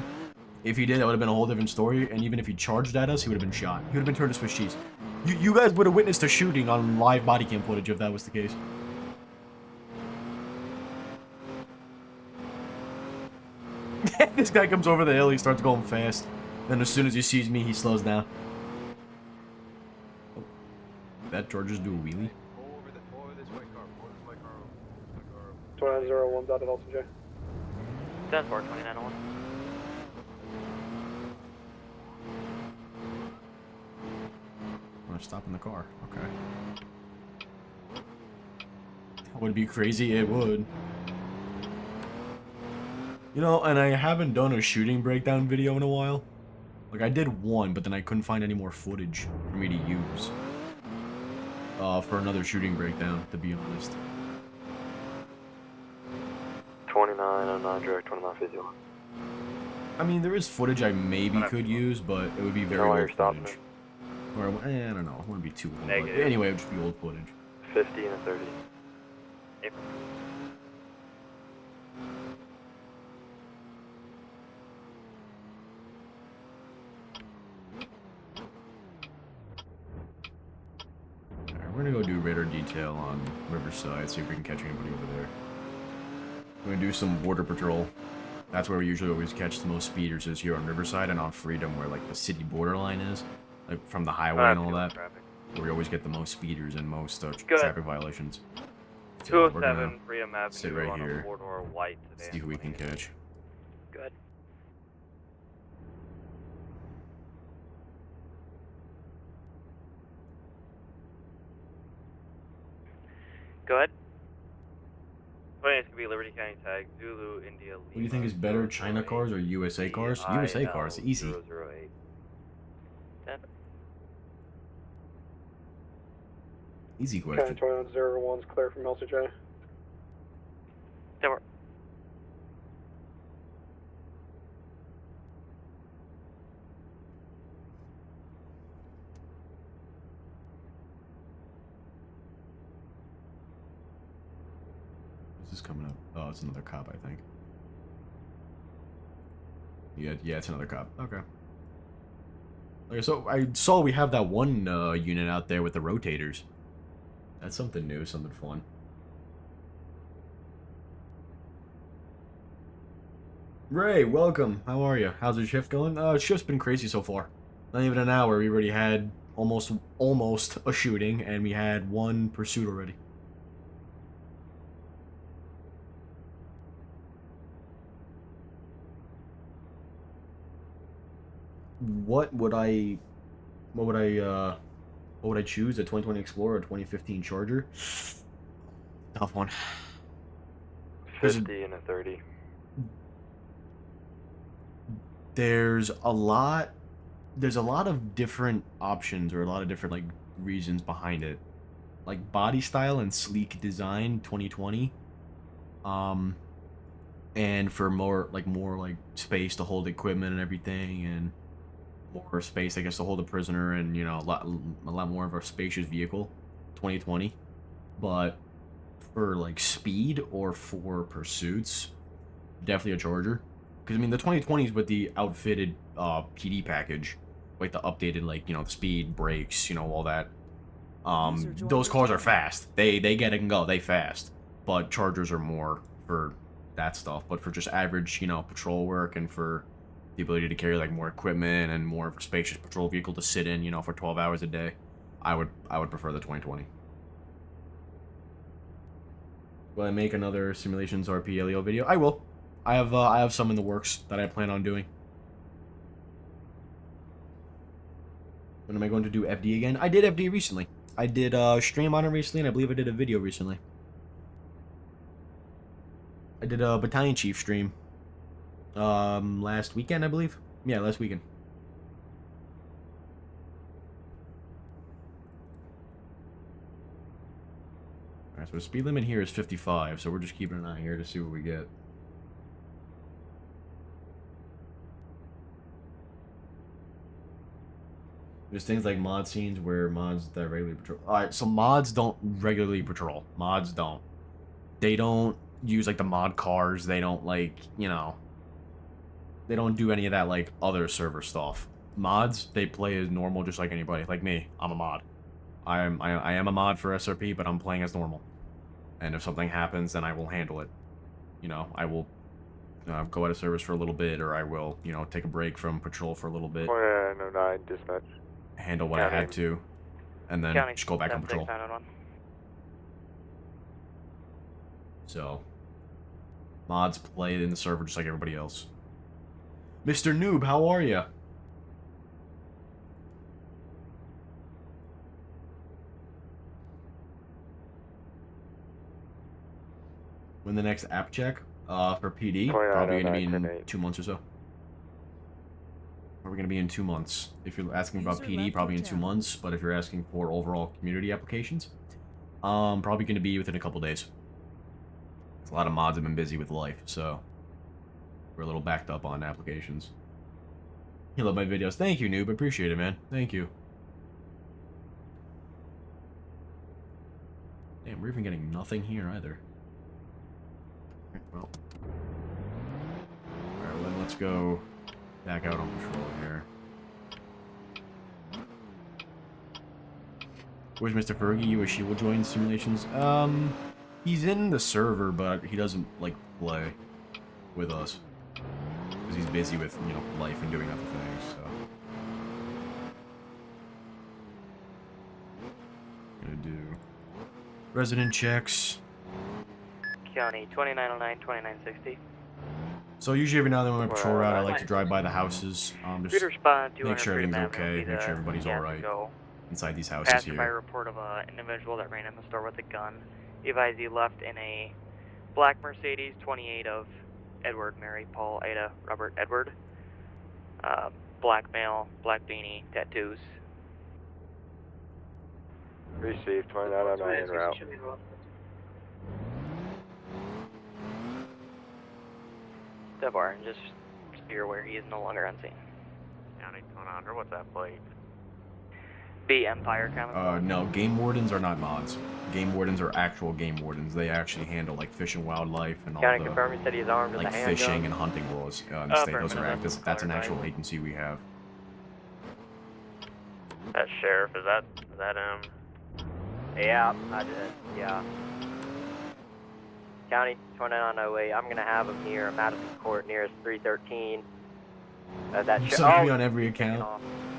that would have been a whole different story. And even if he charged at us, he would have been shot. He would have been turned to Swiss cheese. You guys would have witnessed a shooting on live body cam footage if that was the case. This guy comes over the hill, he starts going fast. Then as soon as he sees me, he slows down. Oh, did that George just do a wheelie? 2901 dotted LCJ. 10-4, 2901. I'm gonna stop in the car. Okay. Would it be crazy? It would. You know, and I haven't done a shooting breakdown video in a while. Like, I did one, but then I couldn't find any more footage for me to use. For another shooting breakdown, to be honest. 2909, direct 2951. I mean, there is footage I maybe could use, but it would be very old footage. Or, I don't know, it wouldn't be too old. But Negative. anyway, it would just be old footage. 50 and a 30. Alright, we're gonna go do radar detail on Riverside, see if we can catch anybody over there. We're gonna do some border patrol. That's where we usually always catch the most speeders, is here on Riverside and on Freedom, where like the city borderline is, like from the highway and all that. Where we always get the most speeders and most traffic violations. So we're 207 gonna Freedom Avenue sit right on a here, four-door white sedan. see who we can catch. Good. Go ahead. It's gonna be Liberty County tag, Zulu, India, What do you think is better, China cars or USA cars? USA cars, easy. 008. Easy County question. 2101's clear from LCJ. Over. Who's this coming up? Oh, it's another cop, I think. Yeah, it's another cop. Okay. Okay, so I saw we have that one unit out there with the rotators. That's something new, something fun. Ray, welcome. How are you? How's your shift going? Shift's been crazy so far. Not even an hour. We already had almost a shooting, and we had one pursuit already. What would I choose? A 2020 Explorer or 2015 Charger? Tough one. 50 and a 30. There's a lot of different options, or a lot of different like reasons behind it. Like body style and sleek design 2020. And for more space to hold equipment and everything, and more space, I guess, to hold a prisoner, and you know, a lot more of a spacious vehicle, 2020. But for like speed or for pursuits, definitely a Charger. Because I mean, the 2020s with the outfitted PD package, like the updated, like, you know, the speed, brakes, you know, all that. Those cars are fast. They get it and go. They fast. But Chargers are more for that stuff. But for just average, you know, patrol work, and for the ability to carry like more equipment and more of a spacious patrol vehicle to sit in, you know, for 12 hours a day, I would prefer the 2020. Will I make another Simulations RP LEO video? I will. I have some in the works that I plan on doing. When am I going to do FD again? I did FD recently. I did stream on it recently, and I believe I did a video recently. I did a battalion chief stream. Last weekend, I believe. Yeah, last weekend. Alright, so the speed limit here is 55, so we're just keeping an eye here to see what we get. There's things like mod scenes where mods that regularly patrol. Alright, so mods don't regularly patrol. Mods don't. They don't use, like, the mod cars. They don't, like, you know... They don't do any of that, like, other server stuff. Mods, they play as normal just like anybody. Like me, I'm a mod. I am a mod for SRP, but I'm playing as normal. And if something happens, then I will handle it. You know, I will go out of service for a little bit, or I will, you know, take a break from patrol for a little bit. 2909 dispatch. Handle what I had to, and then just go back on patrol. So, mods play in the server just like everybody else. Mr. Noob, how are ya? When the next app check for PD? Probably going to be in 2 months or so. Probably going to be in 2 months. If you're asking about PD, probably in 2 months. But if you're asking for overall community applications, probably going to be within a couple days. A lot of mods have been busy with life, so we're a little backed up on applications. You love my videos. Thank you, Noob. Appreciate it, man. Thank you. Damn, we're even getting nothing here either. Well. Alright, well, then let's go back out on patrol here. Where's Mr. Fergie? You wish he will join simulations? He's in the server, but he doesn't, like, play with us. Because he's busy with, you know, life and doing other things, so. Gonna do resident checks. County 2909, 2960. So usually every now and then on my patrol route, I like to drive by the houses, just make sure everything's okay, make sure everybody's alright inside these houses Passerby here. report of an individual that ran in the store with a gun. Advise he left in a black Mercedes, 28 of Edward, Mary, Paul, Ada, Robert, Edward. Black male, black beanie, tattoos. Received 2909 en route. Devar, just be aware he is no longer on scene. County 200, what's that plate? B Empire coming. No, game wardens are not mods. Game wardens are actual game wardens. They actually handle like fish and wildlife and all County the confirm he said he's armed with like a handgun. fishing and hunting laws in the state. Those are that's an actual agency we have. That sheriff, is that Yeah, I did. Yeah. County 2908. I'm gonna have him here, Madison Court, nearest 313. That So be on every account.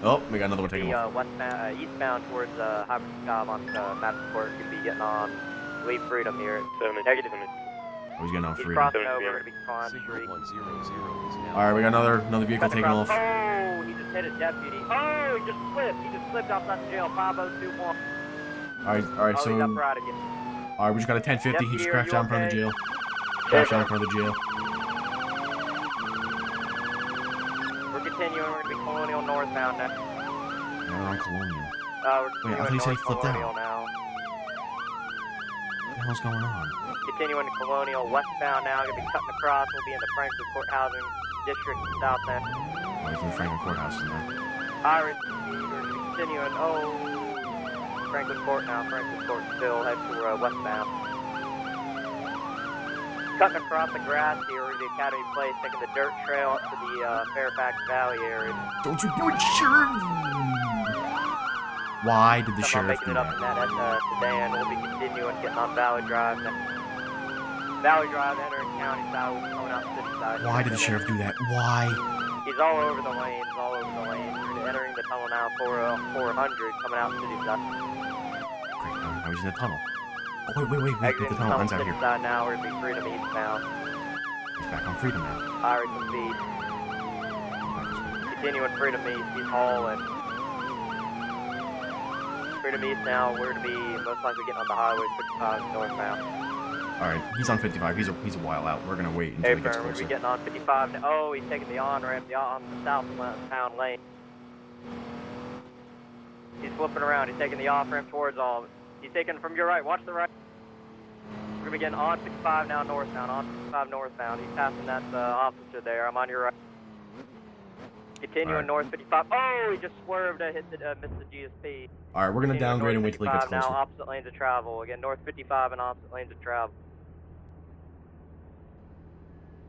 Oh, we got another one taking off. Westbound, eastbound towards Hyper Scab on Madison Court. Gonna be getting on Leave Freedom here. Negative. Oh, he's getting on He's freedom. crossing over. Gonna be on street. All right, we got another vehicle taking off. Oh, he just hit a deputy. Oh, he just slipped. He just slipped outside the jail. 5021. All right, so. He's upright again. All right, we just got a 1050. He just crashed down in front of the jail. Crashed down in front of the jail. We're continuing. We're gonna be Colonial northbound now. Now we're on Colonial. We're Wait, I thought he said he flipped out. Colonial now. What the hell's going on? Continuing to Colonial westbound now. Gonna be cutting across. We'll be in the Franklin Court Housing District south end. Oh, he's in the Franklin Courthouse in there. Iris, we're gonna be continuing. Oh. Franklin Court now. Franklin Court still head to westbound. Cutting across the grass here, we're the Academy Place, taking the dirt trail up to the Fairfax Valley area. Don't you do it, Sheriff! Why did the sheriff do making it up in that sedan. We'll be continuing, getting on Valley Drive. Valley Drive, entering county side, we'll be coming out city side. Why did the sheriff do that? Why? He's all over the lanes, We're entering the tunnel now for 400, coming out city side. Great, now he's in the tunnel. Oh, wait, the tunnel runs out here. Side now, we're going to be Freedom eastbound. He's back on Freedom now. Iris and speed. Continuing Freedom east, he's hauling. Freedom east now, we're going to be most likely getting on the highway 55 northbound. Alright, he's on 55, he's a while out. We're gonna wait until he gets we're going to closer. be getting on 55 now. Oh, he's taking the on-ramp on the southbound lane. He's flipping around, he's taking the off-ramp towards all of it. He's taking from your right, watch the right. We're going to be getting on 55 now northbound, on 55 northbound. He's passing that officer there, I'm on your right. Continuing north 55. Oh, he just swerved to hit the, missed the GSP. Alright, we're gonna downgrade and wait till he gets closer. Now opposite lanes of travel. Again, north 55 and opposite lanes of travel.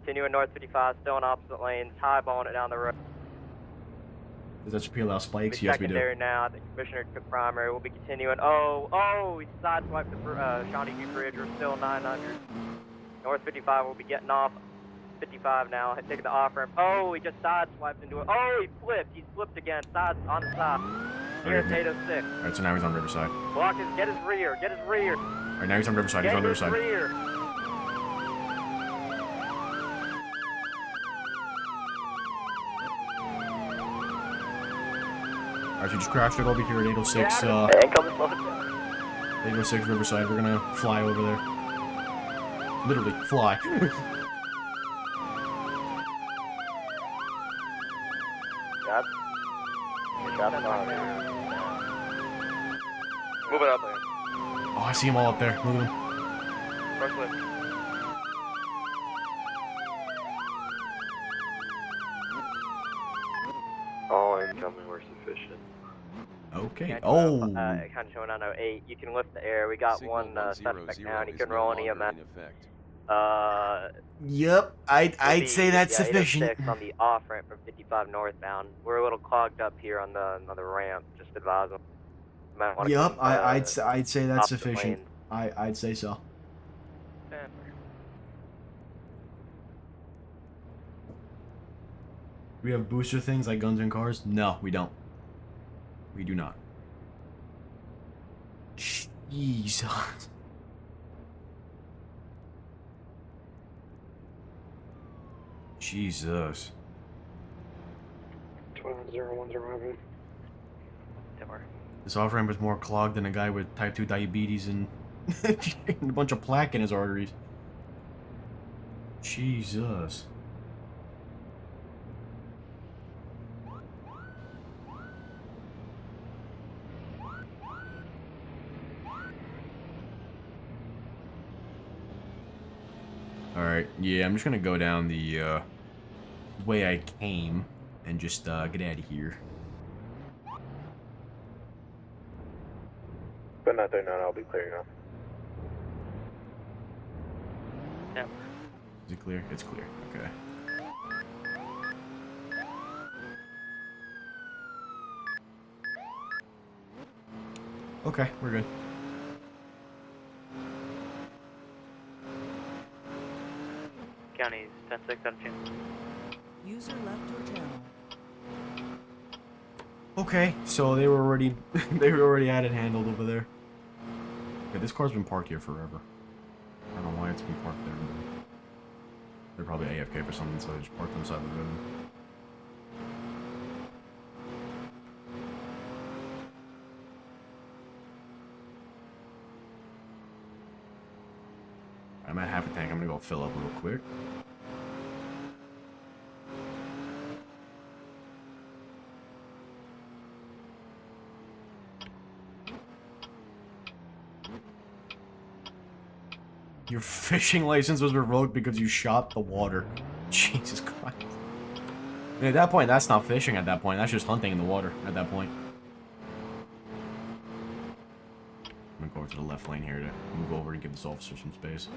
Continuing north 55, still in opposite lanes, highballing it down the road. Does SRP allow spikes? Yes, we do. Secondary now, the commissioner took primary. We'll be continuing. Oh, he sideswiped the Shawnee View Bridge. We're still 900. North 55, we'll be getting off 55 now, taking the off ramp. Oh, he just sideswiped into it. Oh, he flipped. He flipped again. Side on the side. Near Tato 6. Alright, so now he's on Riverside. Block his, get his rear. Get his rear. Alright, now he's on Riverside. He's on Riverside. Rear. Alright, so just crashed it over here at 806. 806 Riverside. We're gonna fly over there. Literally, fly. Moving up there. Oh, I see them all up there. Look at them. First lift. All incoming were sufficient. Okay. Condition Oh. 908. You can lift the air. We got Signal one 100 suspect down. You is can no roll longer any of in effect. Yep. I'd say that's sufficient. 806 on the off ramp from 55 northbound. We're a little clogged up here on the ramp. Just advise them. Might wanna Yep. come, I'd say that's opposite sufficient. lanes. I'd say so. We have booster things like guns and cars? No, we don't. We do not. Jesus. Jesus. 1201's arriving. This off-ramp is more clogged than a guy with type 2 diabetes and a bunch of plaque in his arteries. Jesus. Alright, yeah, I'm just gonna go down the way I came and just get out of here. But not there now, I'll be clear now. Yep. Is it clear? It's clear. Okay. Okay, we're good. County's 10-6 out of 2. User left your channel. Okay, so they were already had it handled over there. Okay, this car's been parked here forever. I don't know why it's been parked there. But they're probably AFK for something, so they just parked on the side of the road. I'm at half a tank. I'm gonna go fill up real quick. Your fishing license was revoked because you shot the water. Jesus Christ. I mean, at that point, that's not fishing at that point. That's just hunting in the water at that point. I'm gonna go over to the left lane here to move over and give this officer some space.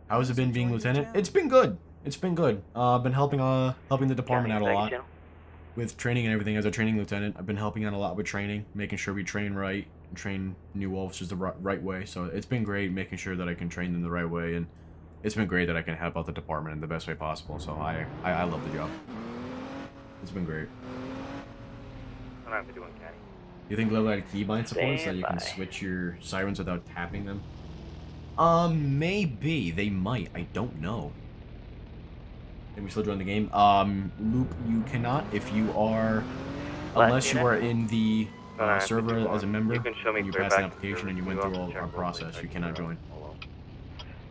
How has it been being lieutenant? It's been good. It's been good. I've been helping the department out a lot with training and everything. As a training lieutenant, I've been helping out a lot with training, making sure we train right, and train new officers the right way. So it's been great making sure that I can train them the right way, and it's been great that I can help out the department in the best way possible. So I love the job. It's been great. I don't have to do one, Caddy. You think level out keybind support so that you can switch your sirens without tapping them? Maybe. They might. I don't know. Can we still join the game? Loop, you cannot if you are... Unless you are in the server as a member, You can show me and you clear passed an back to application and you went through all our process, you cannot join.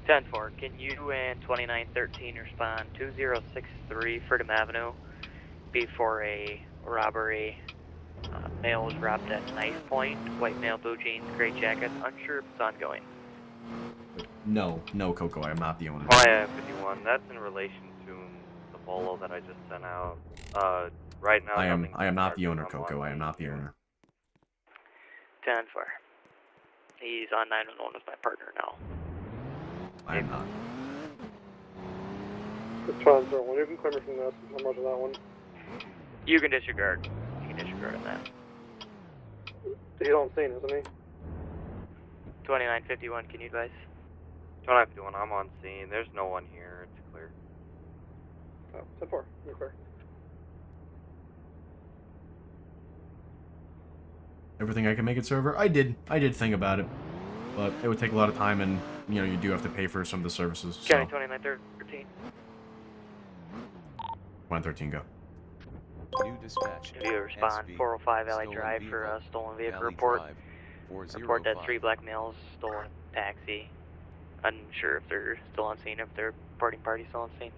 10-4, can you and 2913 respond 2063 Freedom Avenue before a robbery? Male was robbed at knife point, white male, blue jeans, gray jacket, unsure if it's ongoing. No, Coco, I am not the owner. YF51, that's in relation to the bolo that I just sent out. Right now, I am not the owner, Coco, I am not the owner. 10-4. He's on 911 with my partner now. I am not. It's 1201. You can clear me from this. How much of that one? You can disregard. You can disregard on that. He's on scene, isn't he? 2951, can you advise? 2951, I'm on scene. There's no one here. It's clear. Oh, 10-4. You're clear. Everything I can make it server? I did think about it. But it would take a lot of time and, you know, you do have to pay for some of the services. So. County 2913. 113, go. New dispatch. If you respond, 405 Valley Drive for a stolen vehicle report. Report that 3 black males stole a taxi. Unsure if they're still on scene, if their party still on scene.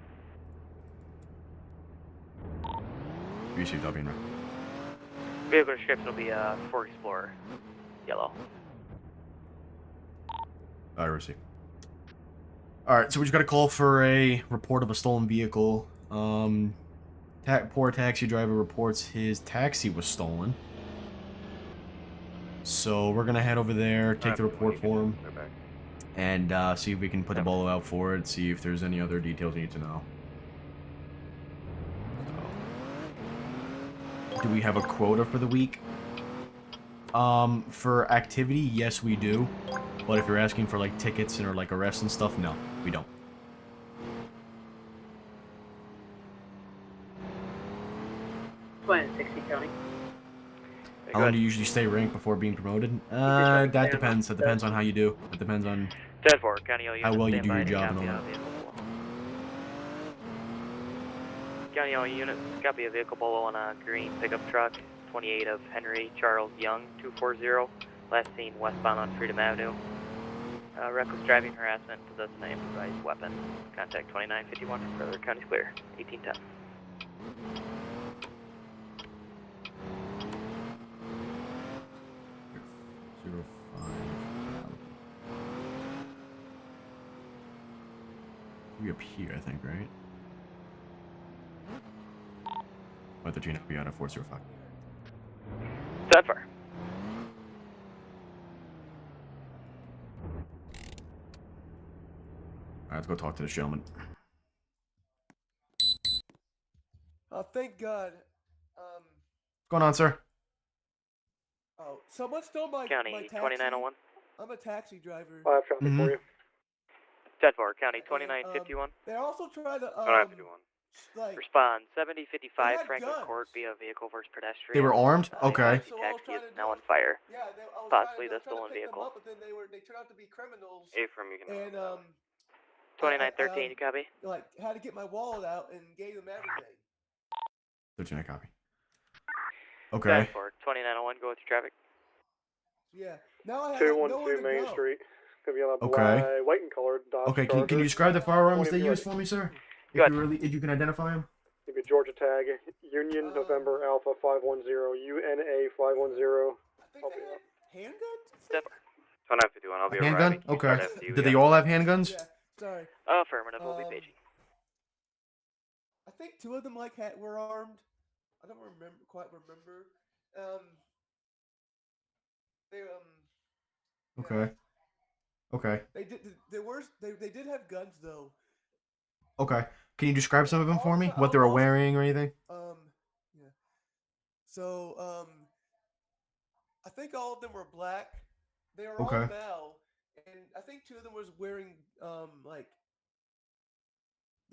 Received, I'll be in route. Vehicle description will be Ford Explorer, yellow. I received. Alright, so we just got a call for a report of a stolen vehicle. Poor taxi driver reports his taxi was stolen. So we're gonna head over there, take the report for him, and see if we can put the bolo out for it. See if there's any other details you need to know. So, do we have a quota for the week? For activity, yes, we do. But if you're asking for like tickets and or like arrests and stuff, no, we don't. Plan 60 County. How long do you usually stay ranked before being promoted? That depends. That depends on how you do. It depends on 10-4, County All how units, well you stand do by your to job and copy all a that. vehicle below. County All units, copy a vehicle below on a green pickup truck, 28 of Henry Charles Young, 240, last seen westbound on Freedom Avenue. Reckless driving, harassment, possessing an improvised weapon. Contact 2951 for further. County's clear. 1810. We up here, I think, right? But the GNP out of 405. 10-4. Alright, let's go talk to this gentleman. Oh, thank God. What's going on, sir? Oh, someone stole my County my taxi. 2901. I'm a taxi driver. I have traffic for you. 10-4, County 2951. They also tried to like Respond 7055 they had Franklin guns. Court via vehicle versus pedestrian. They were armed? Okay. So I was Taxi trying is to now do on fire. Yeah, I was Possibly trying the to stolen pick them vehicle. up, but then they turned out to be criminals. From you can. And 2913, you copy? like had to get my wallet out and gave them everything. 13, I copy. Okay. 10-4, 2901, go with your traffic. Yeah. Now I have like, nowhere 212 to Main go. Street. Gonna be on a Okay. white and colored Dodge Okay, Charger. can you describe the firearms 20 they if use you're for me, sir? Good. If you can identify them? It'd be Georgia tag, Union November Alpha 510, UNA 510. I think they had handguns. 10-4. 2951, I'll be Handgun? arriving. Okay. Start FDU, Did they all have handguns? Yeah. Sorry. Affirmative, we'll be paging. I think two of them like were armed. I don't quite remember. They Okay. Okay. They did have guns though. Okay. Can you describe some of them for me? What they were wearing or anything? Yeah. So I think all of them were black. They were all male, and I think two of them was wearing like.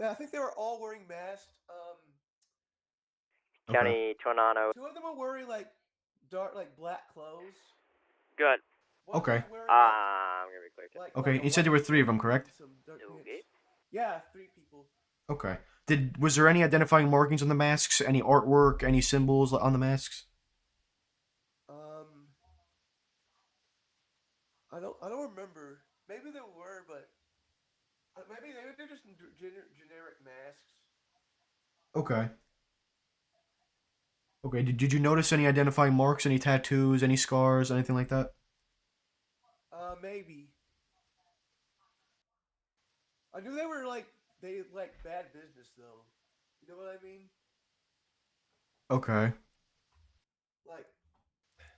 I think they were all wearing masks. County 290. Two of them were wearing like dark, like black clothes. Good. Okay. I'm gonna be clear. Okay, you said there were 3 of them, correct? Okay. Yeah, 3 people. Okay. Was there any identifying markings on the masks? Any artwork? Any symbols on the masks? I don't remember. Maybe there were, but maybe they're just generic masks. Okay. Okay, did you notice any identifying marks, any tattoos, any scars, anything like that? Maybe. I knew they like bad business though. You know what I mean? Okay. Like.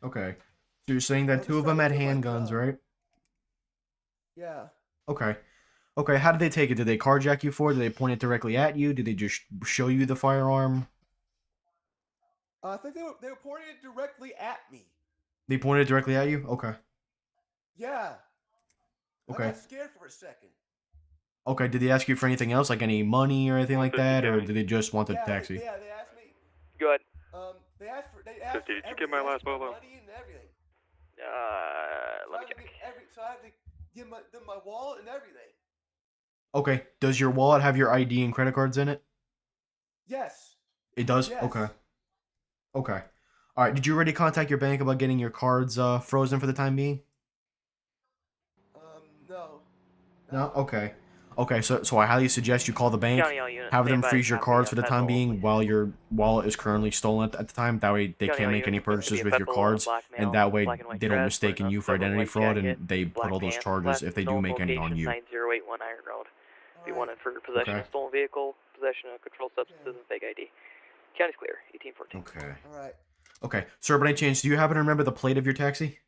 Okay. So you're saying that 2 of them had handguns, right? Yeah. Okay. Okay, how did they take it? Did they carjack you for it? Did they point it directly at you? Did they just show you the firearm? I think they were pointing it directly at me. They pointed it directly at you? Okay. Yeah. Okay. I got scared for a second. Okay, did they ask you for anything else, like any money or anything like that, or did they just want the taxi? Yeah, they asked me. Good. They asked for did you get my last bolo? money and everything. Let me check. So I had to give them my wallet and everything. Okay, does your wallet have your ID and credit cards in it? Yes. It does? Yes. Okay. Okay. Alright, did you already contact your bank about getting your cards frozen for the time being? No. No? Okay. Okay, so I highly suggest you call the bank, County all units, have them stand by, freeze your copy, cards for the Fed time bolo, being please. while your wallet is currently stolen at the time. That way they County can't all make any units, gonna purchases be a with Fed your bolo, cards, black male, and that way black and white they don't dress, mistake wearing you a for silver identity white fraud, jacket, and they black put all those pants, charges last if they do known make any on location, you. 9081 Iron Road. Be wanted for possession Okay. of stolen vehicle, possession of controlled substances, and fake ID. County's clear, 1814. Okay. Alright. Okay. Sir, by any chance, do you happen to remember the plate of your taxi?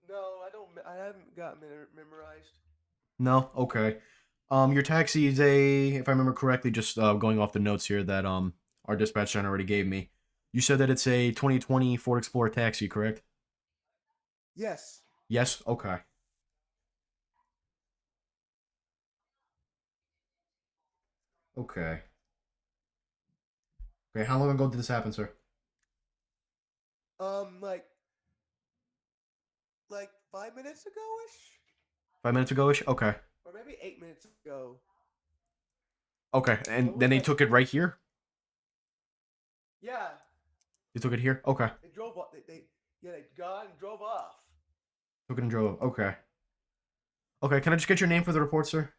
No, I haven't got memorized. No? Okay. Your taxi is if I remember correctly, just going off the notes here that our dispatch center already gave me. You said that it's a 2020 Ford Explorer taxi, correct? Yes. Yes? Okay. Okay. Okay, how long ago did this happen, sir? Like 5 minutes ago-ish? 5 minutes ago-ish? Okay. Or maybe 8 minutes ago. Okay, and then they took it right here? Yeah. They took it here? Okay. They drove off. They got and drove off. Took it and drove. Okay. Okay, can I just get your name for the report, sir?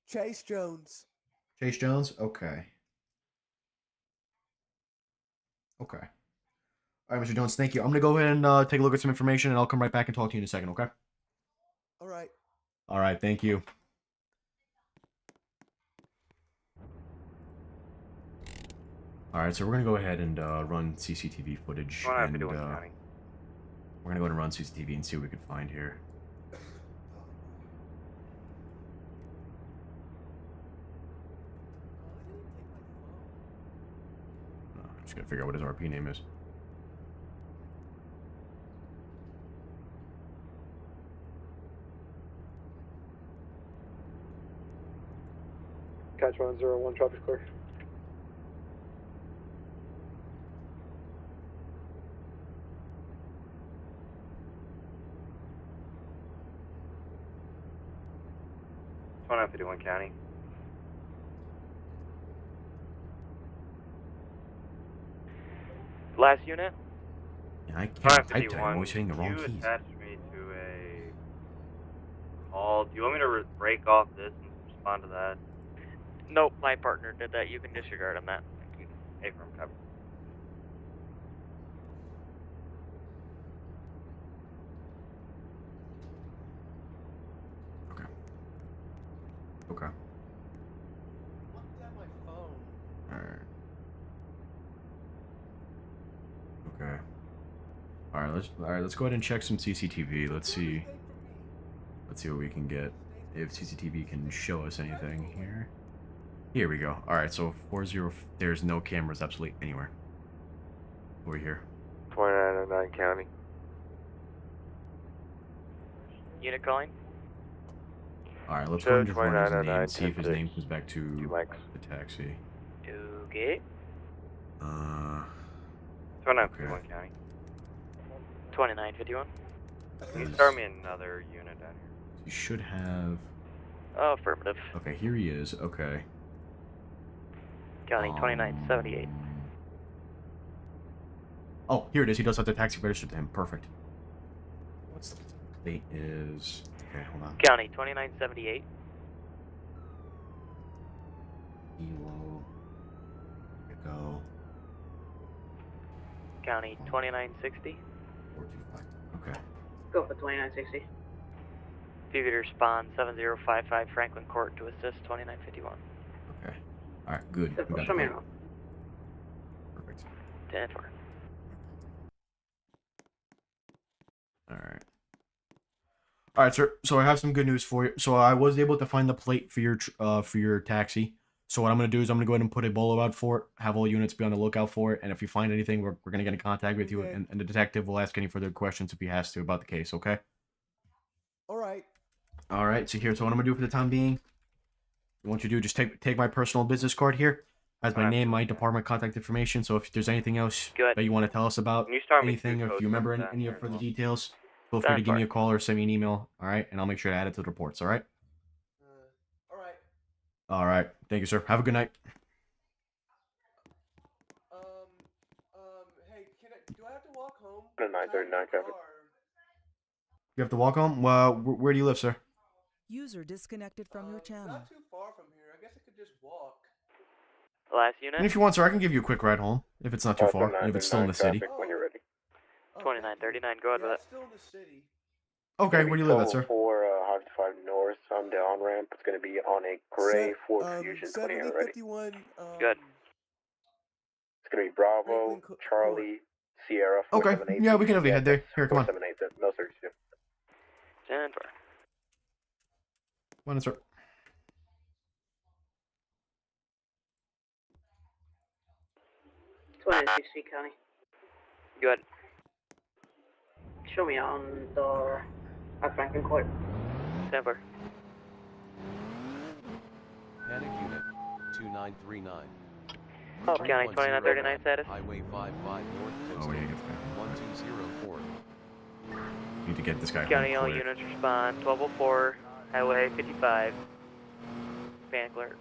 Chase Jones. Chase Jones? Okay. Okay. All right, Mr. Jones, thank you. I'm going to go ahead and take a look at some information, and I'll come right back and talk to you in a second, okay? All right. All right, thank you. All right, so we're going to go ahead and run CCTV footage, and we're going to go ahead and run CCTV and see what we can find here. Just got to figure out what his RP name is. Catch 101, traffic clear. $2951 County. Last unit? Yeah, I can't type today. I'm always hitting the wrong You keys. attached me to a call. Do you want me to break off this and respond to that? Nope, my partner did that. You can disregard on that. Hey, from cover. Okay. Looked at my phone. Alright. Okay. Alright, let's go ahead and check some CCTV. Let's see what we can get. If CCTV can show us anything here. Here we go. Alright, so 40, there's no cameras absolutely anywhere. Over here. 2909 County. Unit calling? Alright, let's go and just run his name 2909, and see if his name comes back to the taxi. Okay. 2951 County. 2951. Can you start me another unit down here? He should have... Oh, affirmative. Okay, here he is. Okay. County 2978. Oh, here it is. He does have the taxi registered to him. Perfect. What's the date is... Okay, hold on. County 2978. Elo. Go. County 2960. 425. Okay. Go for 2960. Fugitive respond 7055 Franklin Court to assist 2951. Okay. Alright, good. We got Show me it. around. Perfect. 10-4. Alright. Alright, sir. So I have some good news for you. So I was able to find the plate for your taxi. So what I'm going to do is I'm going to go ahead and put a bolo out for it, have all units be on the lookout for it, and if you find anything, we're going to get in contact with you, and the detective will ask any further questions if he has to about the case, okay? Alright. Alright, so what I'm going to do for the time being, I want you to do, just take my personal business card here. Has my name, my department contact information, so if there's anything else that you want to tell us about, Can you start me anything, two or if codes you remember from any down further here? details, feel free to give me a call or send me an email, alright? And I'll make sure to add it to the reports, alright? Alright. Alright, thank you, sir. Have a good night. Hey, do I have to walk home? 939 traffic. You have to walk home? Well, where do you live, sir? User disconnected from your channel. Not too far from here. I guess I could just walk. Last unit? And if you want, sir, I can give you a quick ride home, if it's not too far, and if it's still in the city. When you're ready. 2939, go ahead with it. Still in the city. Okay, where do you live at, sir? 4 Hive 5 North. I'm the on ramp. It's going to be on a gray Ford Fusion 20 ready. 7051. Good. It's going to be Bravo, Charlie, Sierra, Okay, 478. yeah, we can head there. Here, come on. 478, no search. Stand for. Come on, sir. 260 County. Good. Show me on the Franklin Court. Stand for. Panic unit 2939. County 2939 status. Highway 55 North Coast. 1204. Need to get this guy County, home all quick. units respond. 1204, Highway 55. Panic alert.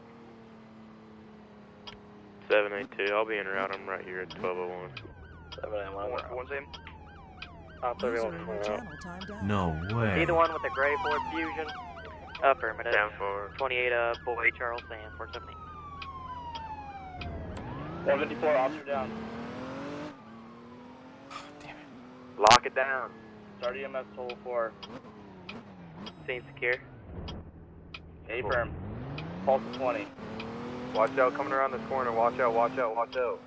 782. I'll be en route. I'm right here at 1201. 781. One same. User in your channel timed out. No way. Either one with a gray Ford Fusion. Affirmative. Down for 28, Boy Charles Sands, 478. 154, officer down. lock it down. Start EMS total 4. Scene secure. A firm. Pulse 20. Watch out, coming around this corner. Watch out, watch out, watch out.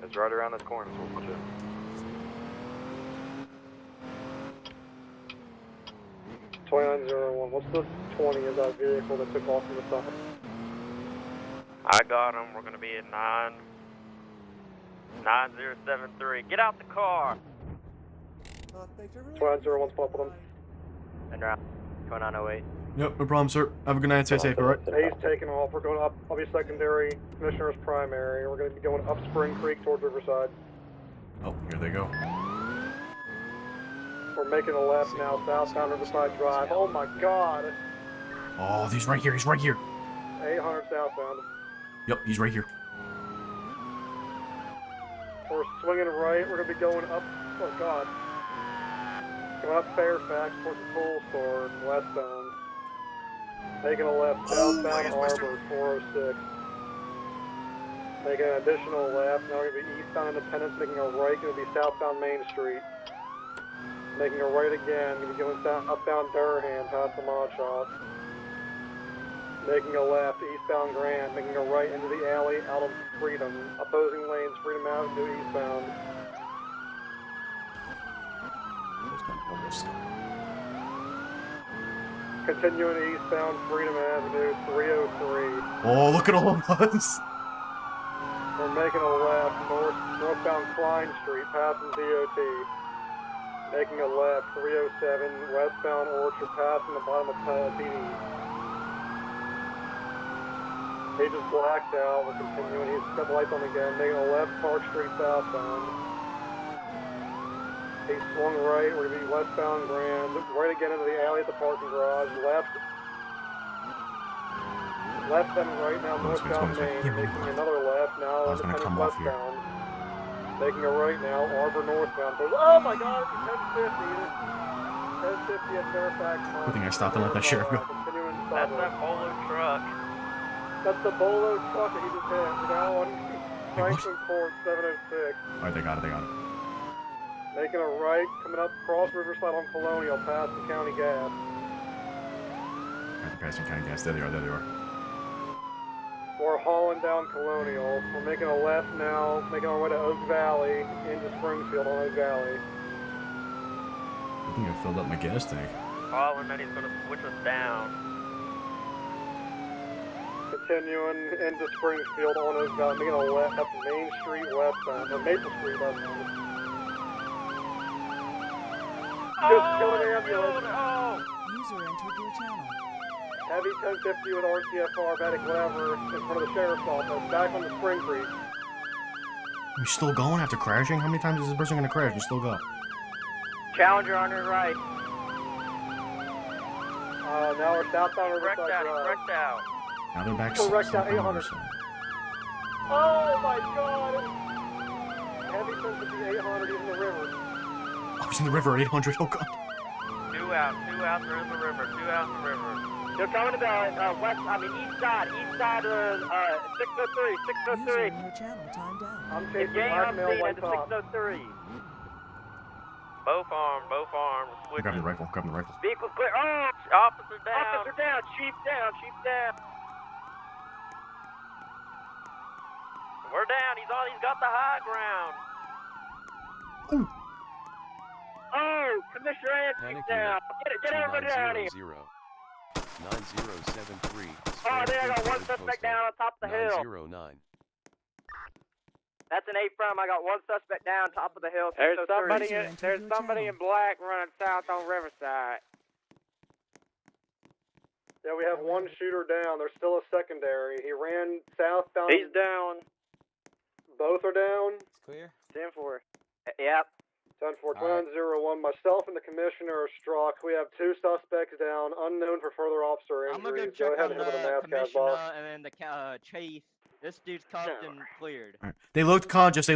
It's right around this corner, so watch out. What's the 20 of that vehicle that took off from the side? I got him. We're going to be at 9073. Get out the car. 2901, spot with him. And route. 2908. Yep, no problem, sir. Have a good night. Stay safe, alright? He's taking off. We're going up. I'll be secondary. Commissioner's primary. We're going to be going up Spring Creek towards Riverside. Oh, here they go. We're making a left now, southbound Riverside Drive. Oh my god! Oh, he's right here. He's right here. 800 southbound. Yep, he's right here. We're swinging right. We're going to be going up. Oh god. Going up Fairfax towards the tool store, westbound. Taking a left, southbound Arbor, 406. Making an additional left. Now we're going to be eastbound Independence, making a right, going to be southbound Main Street. Making a right again, going to be going upbound Durham, past the mod shop. Making a left, eastbound Grand, making a right into the alley, out of Freedom. Opposing lanes, Freedom Avenue, eastbound. Continuing eastbound, Freedom Avenue, 303. Oh, look at all of us. We're making a left, northbound Klein Street, passing DOT. Making a left, 307, westbound Orchard, passing the bottom of PD. He just blacked out. We're continuing. He's got the lights on again. Making a left, Park Street southbound. He swung right. We're going to be westbound Grand. Right again into the alley at the parking garage. Left and right now, northbound Main. Making another left now, Independence westbound. Making a right now, Arbor northbound. Oh my god, it's 1050. 1050 at Fairfax. Good thing I stopped and let that sheriff go. That's that Polo truck. That's the Bolo truck that he just hit. We're now on Franklin Court, 706. Alright, they got it, they got it. Making a right, coming up cross Riverside on Colonial, past the county gas. After passing county gas, there they are, there they are. We're hauling down Colonial. We're making a left now, making our way to Oak Valley, into Springfield on Oak Valley. I think I filled up my gas tank. Oh, and then he's going to switch us down. Continuing into Springfield on Oak Valley, making a left up Main Street westbound, or Maple Street westbound. Just killing an ambulance. User entered your channel. Heavy 1050 with RCFR, medic, whatever, in front of the sheriff's office, back on the Spring Creek. You still going after crashing? How many times is this person gonna crash? You still go. Challenger on your right. Now we're southbound Wrecked Riverside out, Drive. wrecked out. Now they're back. Correct out, southbound 800. Riverside. Oh my god! Heavy 1050, 800, he's in the river. Oh, he's in the river at 800. Oh god. Two out, they're in the river, 2 out in the river. They're coming to the east side of 603, User in your channel timed out. I'm It's chasing gang black on male, scene white at top. 603. Both armed, switching. Grab the rifle, grab the rifle. Vehicle's clear. Oh, officer down. Officer down, chief down, chief down. We're down. He's got the high ground. Oh, Commissioner and chief down. Get everybody down here. 9073. Oh, there I got one suspect down on top of the hill. 909. That's an 8 from. I got one suspect down top of the hill. There's 603. somebody in black running south on Riverside. Yeah, we have one shooter down. There's still a secondary. He ran southbound. He's down. Both are down. It's clear. 10-4. Yep. 10-4, 2901. Myself and the commissioner are struck. We have 2 suspects down, unknown for further officer I'm gonna injuries. go check ahead on and hit with a the mass cast commissioner box. and then the chief. This dude's cuffed and cleared. Right. They looked conscious. These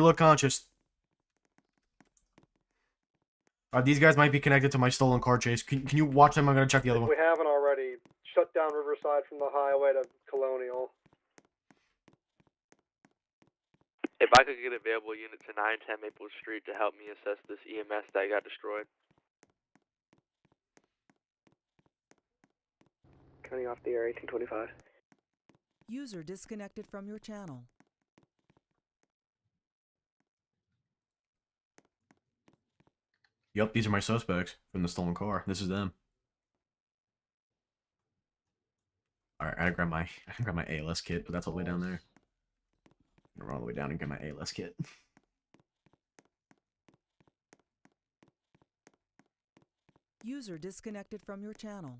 guys might be connected to my stolen car chase. Can you watch them? I'm gonna check the other If one. we haven't already, shut down Riverside from the highway to Colonial. If I could get available unit to 910 Maple Street to help me assess this EMS that got destroyed. Cutting off the air 1825. User disconnected from your channel. Yep, these are my suspects from the stolen car. This is them. All right, I gotta grab my ALS kit, but that's all the way down there. I'm gonna run all the way down and get my ALS kit. User disconnected from your channel.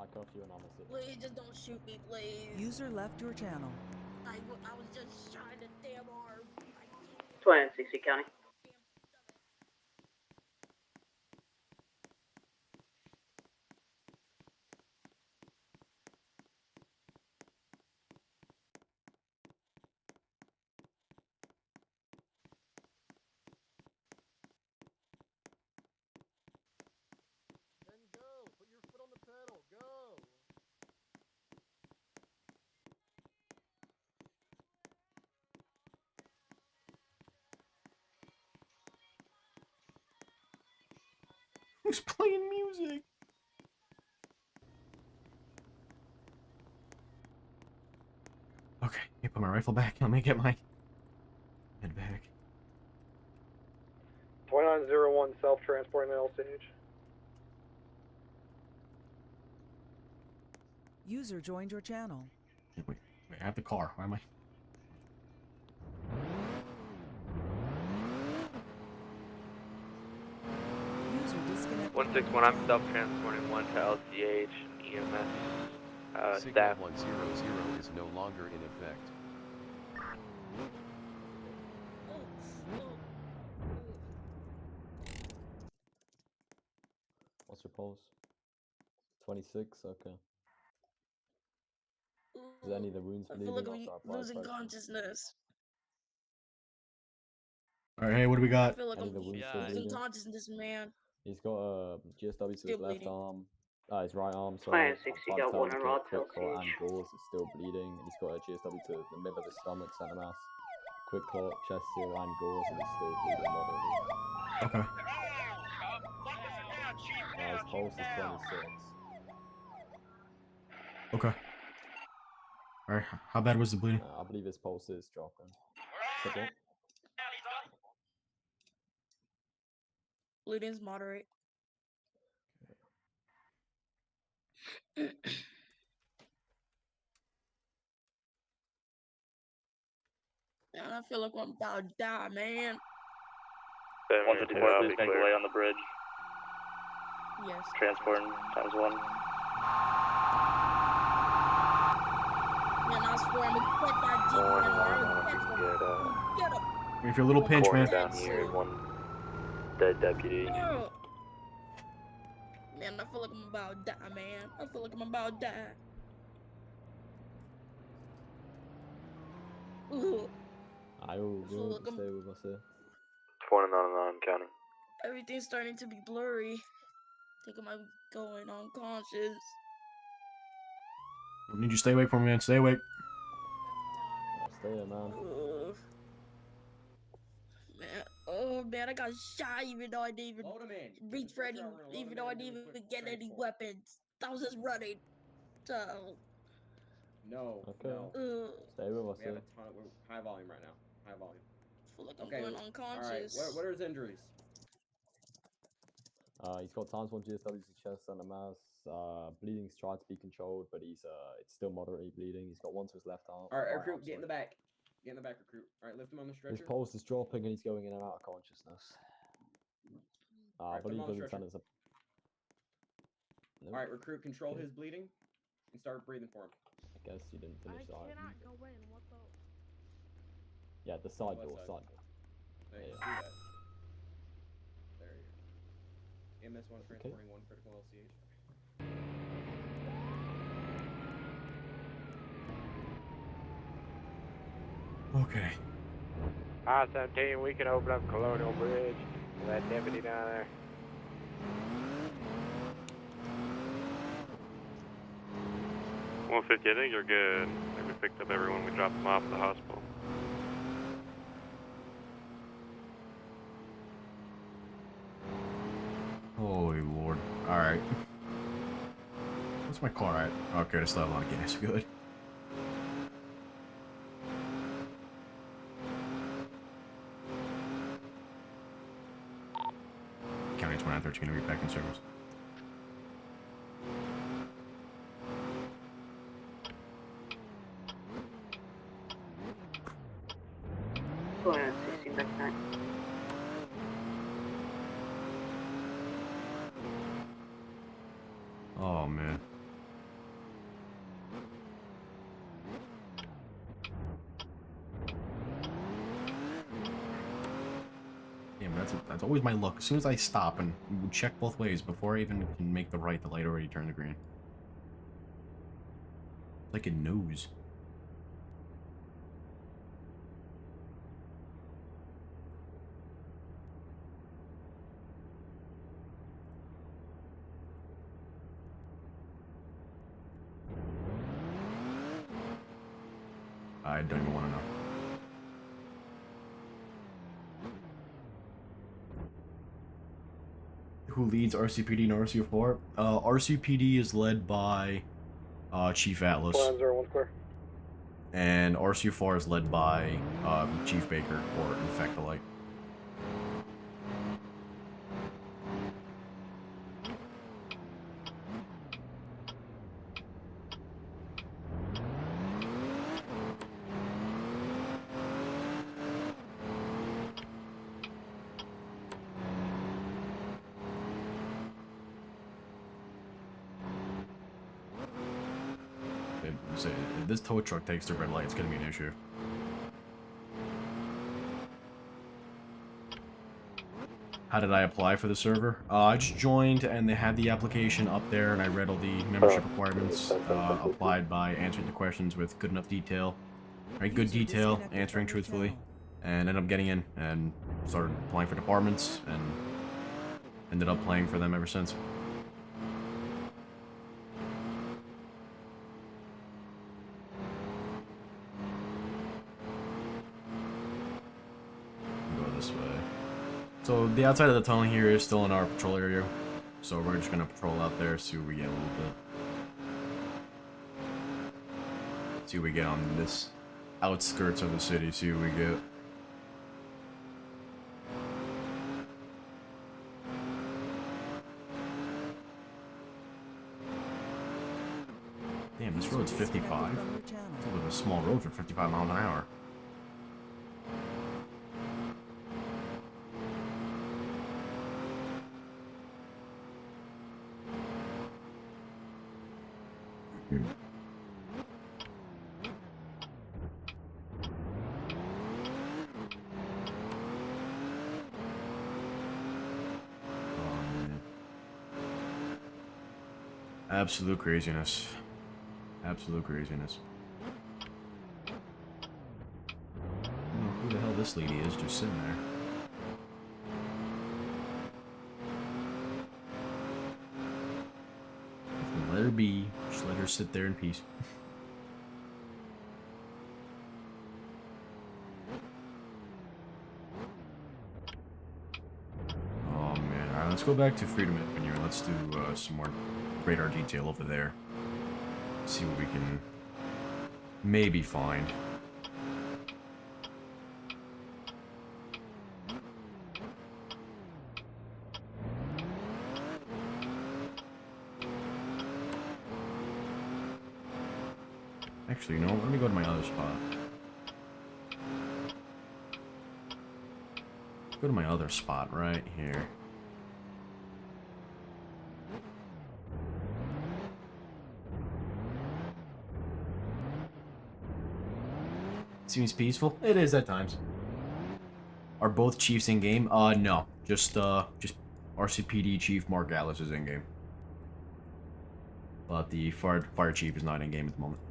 I cuffed you and I'm a citizen. Please, just don't shoot me, please. User left your channel. I was just trying to damn arm. 2060 County. Then go. Put your foot on the pedal. Go. Who's playing music? Okay, let me put my rifle back. Let me get my head back. 2901 self-transporting LCH. User joined your channel. Wait, I have the car. Why am I? User disconnected. 161, I'm self-transporting 1 to LCH and EMS Signal staff. 100 is no longer in effect. What's your pulse? 26, okay. Is any of the wounds I bleeding feel like after I I'm applied losing pressure? consciousness. All right, hey, what do we I got? feel like Any I'm of the wounds still losing bleeding? consciousness, man. He's got a GSW to Still his left bleeding. arm. His right arm, sorry. 2060 got one on got Rod quick clot LCH. and gauze. It's still bleeding. And he's got a GSW to the middle of the stomach, center mass. Quick clot, chest seal, and gauze, and it's still bleeding moderately. Okay. His pulse is 26. Okay. All right. How bad was the bleeding? I believe his pulse is dropping. Support. Bleeding's moderate. Man, I feel like I'm about to die, man. 154 make away on the bridge. Yes. Transporting ×1. Man, I swear I'm gonna cut that deep One, man. Get up. If you're a little pinch, Corner man. down here, 1 dead deputy. No. Man, I feel like I'm about to die, man. I feel like I'm about to die. Ugh. I will feel like I'm- stay with us here. 29 County. Everything's starting to be blurry. Think I might be going unconscious. I need you to stay awake from me, man. Stay awake. Stay here, man. Oh man, I got shot even though I didn't even reach for any, even though I didn't even get any weapons. I was just running. So. No. Okay. No. Stay with us. We have a ton. We're high volume right now. High volume. I feel like I'm Okay. going All right. unconscious. What are his injuries? He's got times 1 GSW to chest and a mass. Bleeding's trying to be controlled, but it's still moderately bleeding. He's got 1 to his left arm. All right, right recruit, arm, get in the back. Get in the back, recruit. All right, lift him on the stretcher. His pulse is dropping and he's going in and out of consciousness. I believe the lieutenant's a... All right, recruit, control his bleeding and start breathing for him. I guess you didn't finish that. I cannot go in. What the? Yeah, the side Left door, side. side door. There you Yeah. do that. There you go. MS1 transporting 1 critical LCH. Okay. I-17, we can open up Colonial Bridge. That deputy down there. I think you're good. I think we picked up everyone. We dropped them off at the hospital. Holy Lord. Alright. What's my car at? Okay, I still have a lot of gas. Good. County 2913 will be back in service. Go ahead, 16 back 9. Oh, man. Damn, that's always my luck. As soon as I stop and check both ways before I even can make the right, the light already turned to green. Like it knows. I don't even want to know. Who leads RCPD and RCO4? RCPD is led by Chief Atlas. Plan 01 clear. And RCO4 is led by Chief Baker, or Infectolite. If this tow truck takes the red light, it's gonna be an issue. How did I apply for the server? I just joined and they had the application up there and I read all the membership requirements. Applied by answering the questions with good enough detail. Right, good detail, answering truthfully. And ended up getting in and started applying for departments and ended up playing for them ever since. This way. So the outside of the tunnel here is still in our patrol area, so we're just gonna patrol out there, see what we get a little bit. See what we get on this outskirts of the city, see what we get. Damn, this road's 55. It's a bit of a small road for 55 miles an hour. Absolute craziness. Absolute craziness. I don't know who the hell this lady is just sitting there. be. Just let her sit there in peace. Oh man, alright, let's go back to Freedom Avenue and let's do some more radar detail over there. See what we can maybe find. Actually, you know what? Let me go to my other spot. Go to my other spot right here. Seems peaceful. It is at times. Are both chiefs in game? No. Just RCPD Chief Mark Gallis is in game. But the fire chief is not in game at the moment.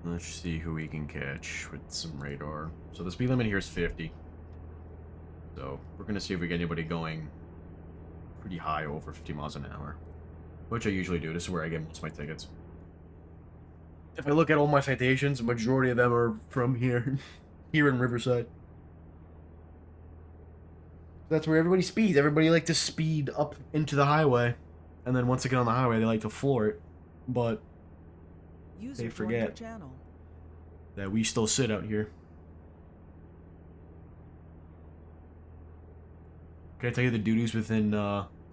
Let's see who we can catch with some radar. So the speed limit here is 50. So we're gonna see if we get anybody going pretty high over 50 miles an hour. Which I usually do. This is where I get most of my tickets. If I look at all my citations, the majority of them are from here. Here in Riverside. That's where everybody speeds. Everybody like to speed up into the highway. And then once they get on the highway, they like to floor it. But they forget that we still sit out here. Can I tell you the duties within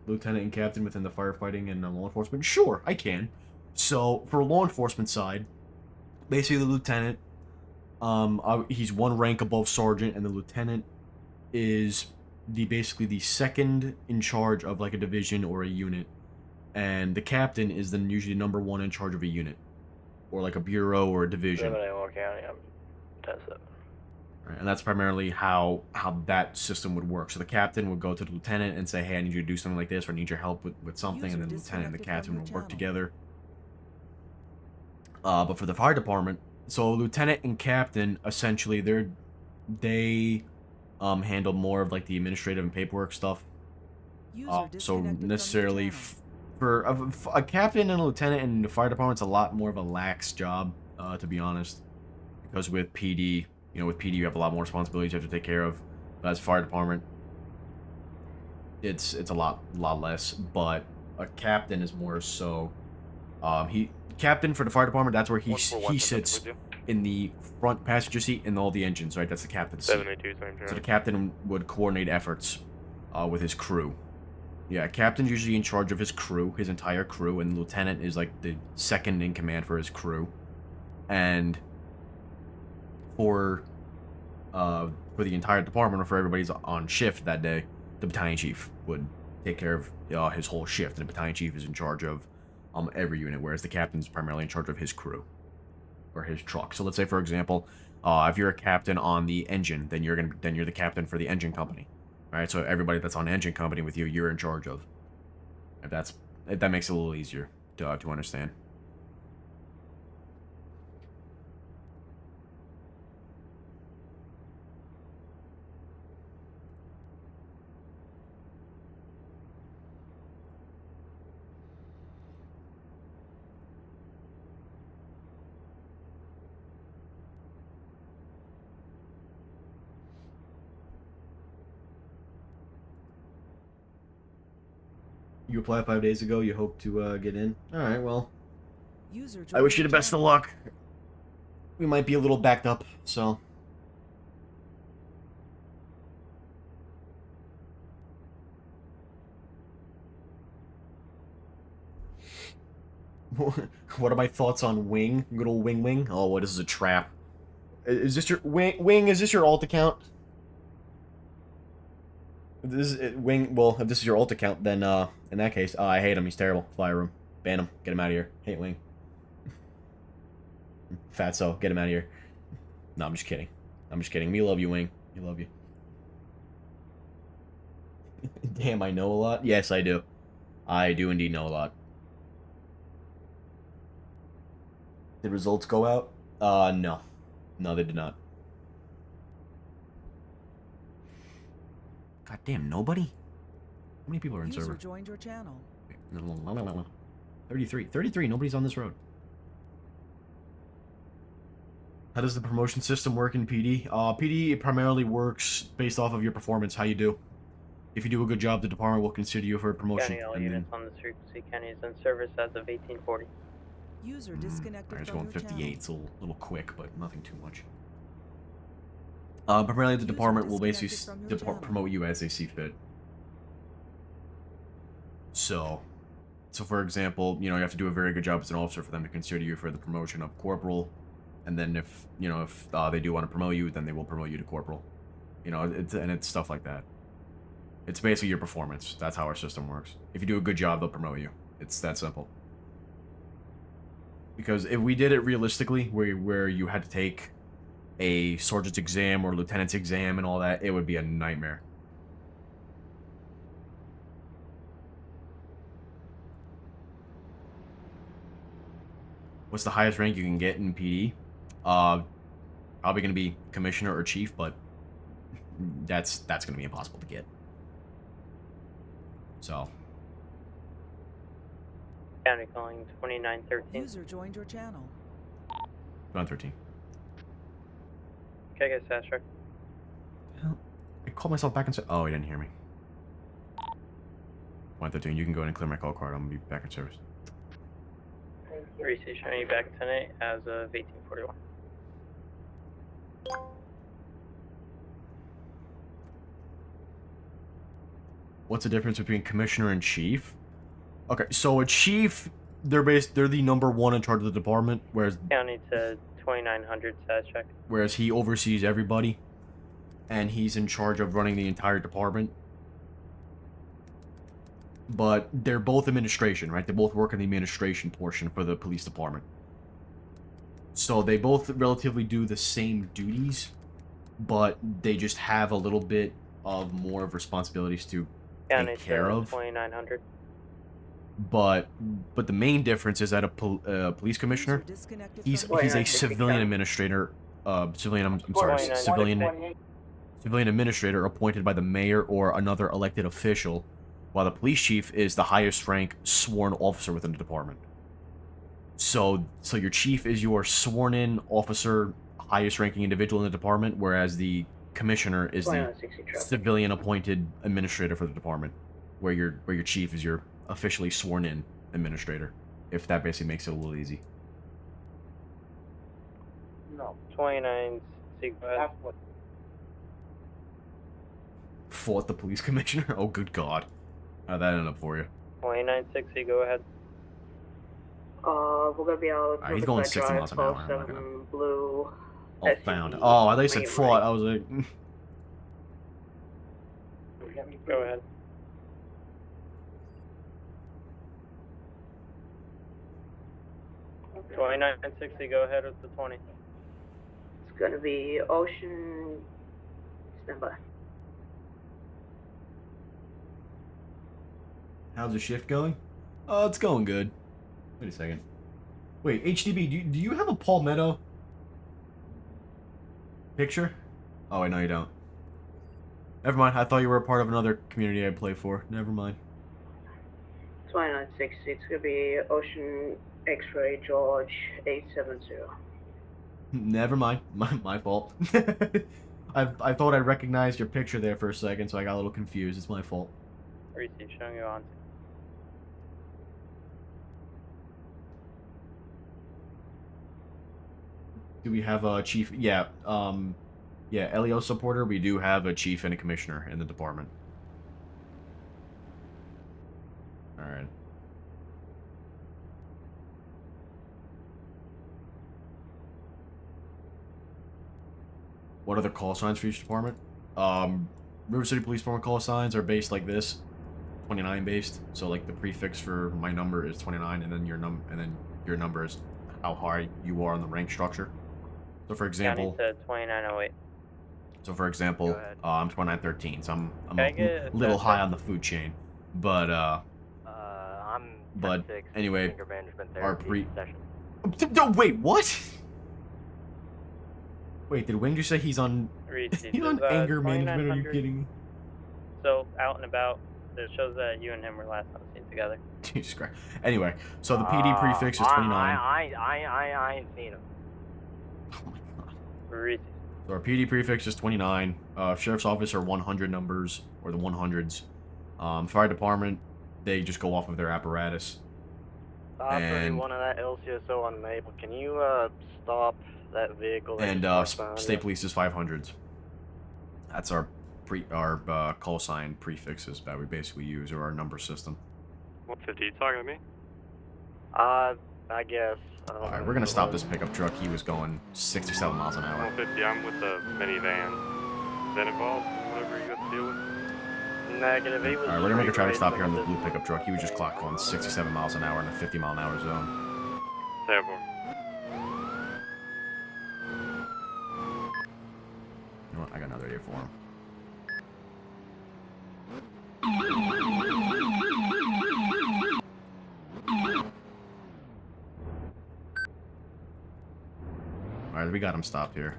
Lieutenant and Captain within the firefighting and law enforcement? Sure, I can. So, for law enforcement side, basically the Lieutenant, he's one rank above Sergeant, and the Lieutenant is basically the second in charge of like a division or a unit. And the Captain is then usually number one in charge of a unit. Or like a bureau or a division. County, I'm 10-7. Right, and that's primarily how that system would work. So the captain would go to the lieutenant and say, hey, I need you to do something like this, or I need your help with something, and then the lieutenant and the captain would work together. But for the fire department, so lieutenant and captain, essentially, they handle more of like the administrative and paperwork stuff. So necessarily for a captain and a lieutenant in the fire department, it's a lot more of a lax job, to be honest. Because with PD, you have a lot more responsibilities you have to take care of. But as fire department, it's a lot less. But a captain is more so, captain for the fire department. That's where he sits in the front passenger seat in all the engines, right? That's the captain's seat. 782, same So the captain would coordinate efforts with his crew. Yeah, captain's usually in charge of his crew, his entire crew, and the lieutenant is like the second in command for his crew. And for the entire department, or for everybody's on shift that day, the battalion chief would take care of his whole shift, and the battalion chief is in charge of every unit, whereas the captain's primarily in charge of his crew or his truck. So let's say, for example, if you're a captain on the engine, then you're the captain for the engine company. Alright, so everybody that's on engine company with you, you're in charge of. If that makes it a little easier to understand. You applied 5 days ago, you hope to get in? Alright, well, I wish you the best of luck. We might be a little backed up, so. What are my thoughts on Wing? Good old Wing? Oh, what, this is a trap. Is this your... Wing, is this your alt account? If this is Wing, well, if this is your alt account, then, in that case, I hate him, he's terrible. Fire room. ban him. Get him out of here. Hate Wing. Fatso, get him out of here. No, I'm just kidding. I'm just kidding. We love you, Wing. We love you. Damn, I know a lot? Yes, I do. I do indeed know a lot. Did results go out? No. No, they did not. God damn, nobody? How many people are in User server? joined your channel. 33. 33, nobody's on this road. How does the promotion system work in PD? PD it primarily works based off of your performance, how you do. If you do a good job, the department will consider you for a promotion. County, all and units on this frequency. County is in service as of 1840. User disconnected Alright, it's from going your 58. channel. It's a little quick, but nothing too much. Primarily the department will basically promote you as they see fit. So for example, you have to do a very good job as an officer for them to consider you for the promotion of corporal, and then if they do want to promote you, then they will promote you to corporal. It's stuff like that. It's basically your performance. That's how our system works. If you do a good job, they'll promote you. It's that simple. Because if we did it realistically, where you had to take a sergeant's exam or lieutenant's exam and all that, it would be a nightmare. What's the highest rank you can get in PD? Probably going to be commissioner or chief, but that's going to be impossible to get. So. County calling 2913. User joined your channel. 2913. Okay, guys, Asher. I called myself back and said, oh, he didn't hear me. 113, you can go ahead and clear my call card. I'm going to be back in service. Receive showing you back tonight as of 1841. What's the difference between commissioner and chief? Okay, so a chief, they're the number one in charge of the department, whereas County to 2900 status check. Whereas he oversees everybody, and he's in charge of running the entire department. But they're both administration, right? They both work in the administration portion for the police department. So they both relatively do the same duties, but they just have a little bit of more of responsibilities to take care of. 2900. But the main difference is that a police commissioner, he's a civilian administrator, civilian administrator appointed by the mayor or another elected official, while the police chief is the highest rank sworn officer within the department. So your chief is your sworn in officer, highest ranking individual in the department, whereas the commissioner is the civilian appointed administrator for the department, where your chief is your officially sworn in administrator, if that basically makes it a little easy. No. 29 Sigma. Fought the police commissioner? Oh, good God. How'd that end up for you? 2960, go ahead. We're gonna be out. He's going 60 miles an hour. I'm not gonna... Blue. Oh, found. Oh, I thought you said fought. I was like... Go ahead. $29.60, go ahead with the 20. It's gonna be Ocean. Stand by. How's the shift going? Oh, it's going good. Wait a second. Wait, HDB, do you have a Palmetto picture? Oh, wait, no, you don't. Never mind, I thought you were a part of another community I play for. Never mind. 2960, it's gonna be Ocean X-Ray George 870. Never mind, my fault. I thought I recognized your picture there for a second, so I got a little confused. It's my fault. Receive, showing you on. Do we have a chief? Yeah, yeah, LEO supporter, we do have a chief and a commissioner in the department. Alright. What are the call signs for each department? River City Police Department call signs are based like this. 29 based. So like the prefix for my number is 29, and then your number is how high you are on the rank structure. So for example, County to 2908. So for example, I'm 2913, so I'm Can I get a a little fast high check? on the food chain, but I'm but 10-6, anyway, anger management our therapy session. No, wait, what? Wait, did Wing just say he's on he's on anger management? Are you kidding me? So out and about, it shows that you and him were last on the scene together. Jesus Christ. Anyway, so the PD prefix is 29. I ain't seen him. Reese. So our PD prefix is 29. Sheriff's office are 100 numbers, or the 100s. Fire department, they just go off of their apparatus. Stop And 31 of that LCSO on Maple. Can you stop that vehicle? That and just parked behind state you? police is 500s. That's our call sign prefixes that we basically use, or our number system. 150, you talking to me? I guess. Alright, we're gonna stop this pickup truck. He was going 67 miles an hour. 150, I'm with the minivan. Is that involved? Whatever you got to deal with? Negative. He was Alright, we're gonna make a traffic stop here on the the blue pickup truck. He was just clocked going 67 miles an hour in a 50-mile-an-hour zone. Terrible. You know what? I got another idea for him. Alright, we got him stopped here.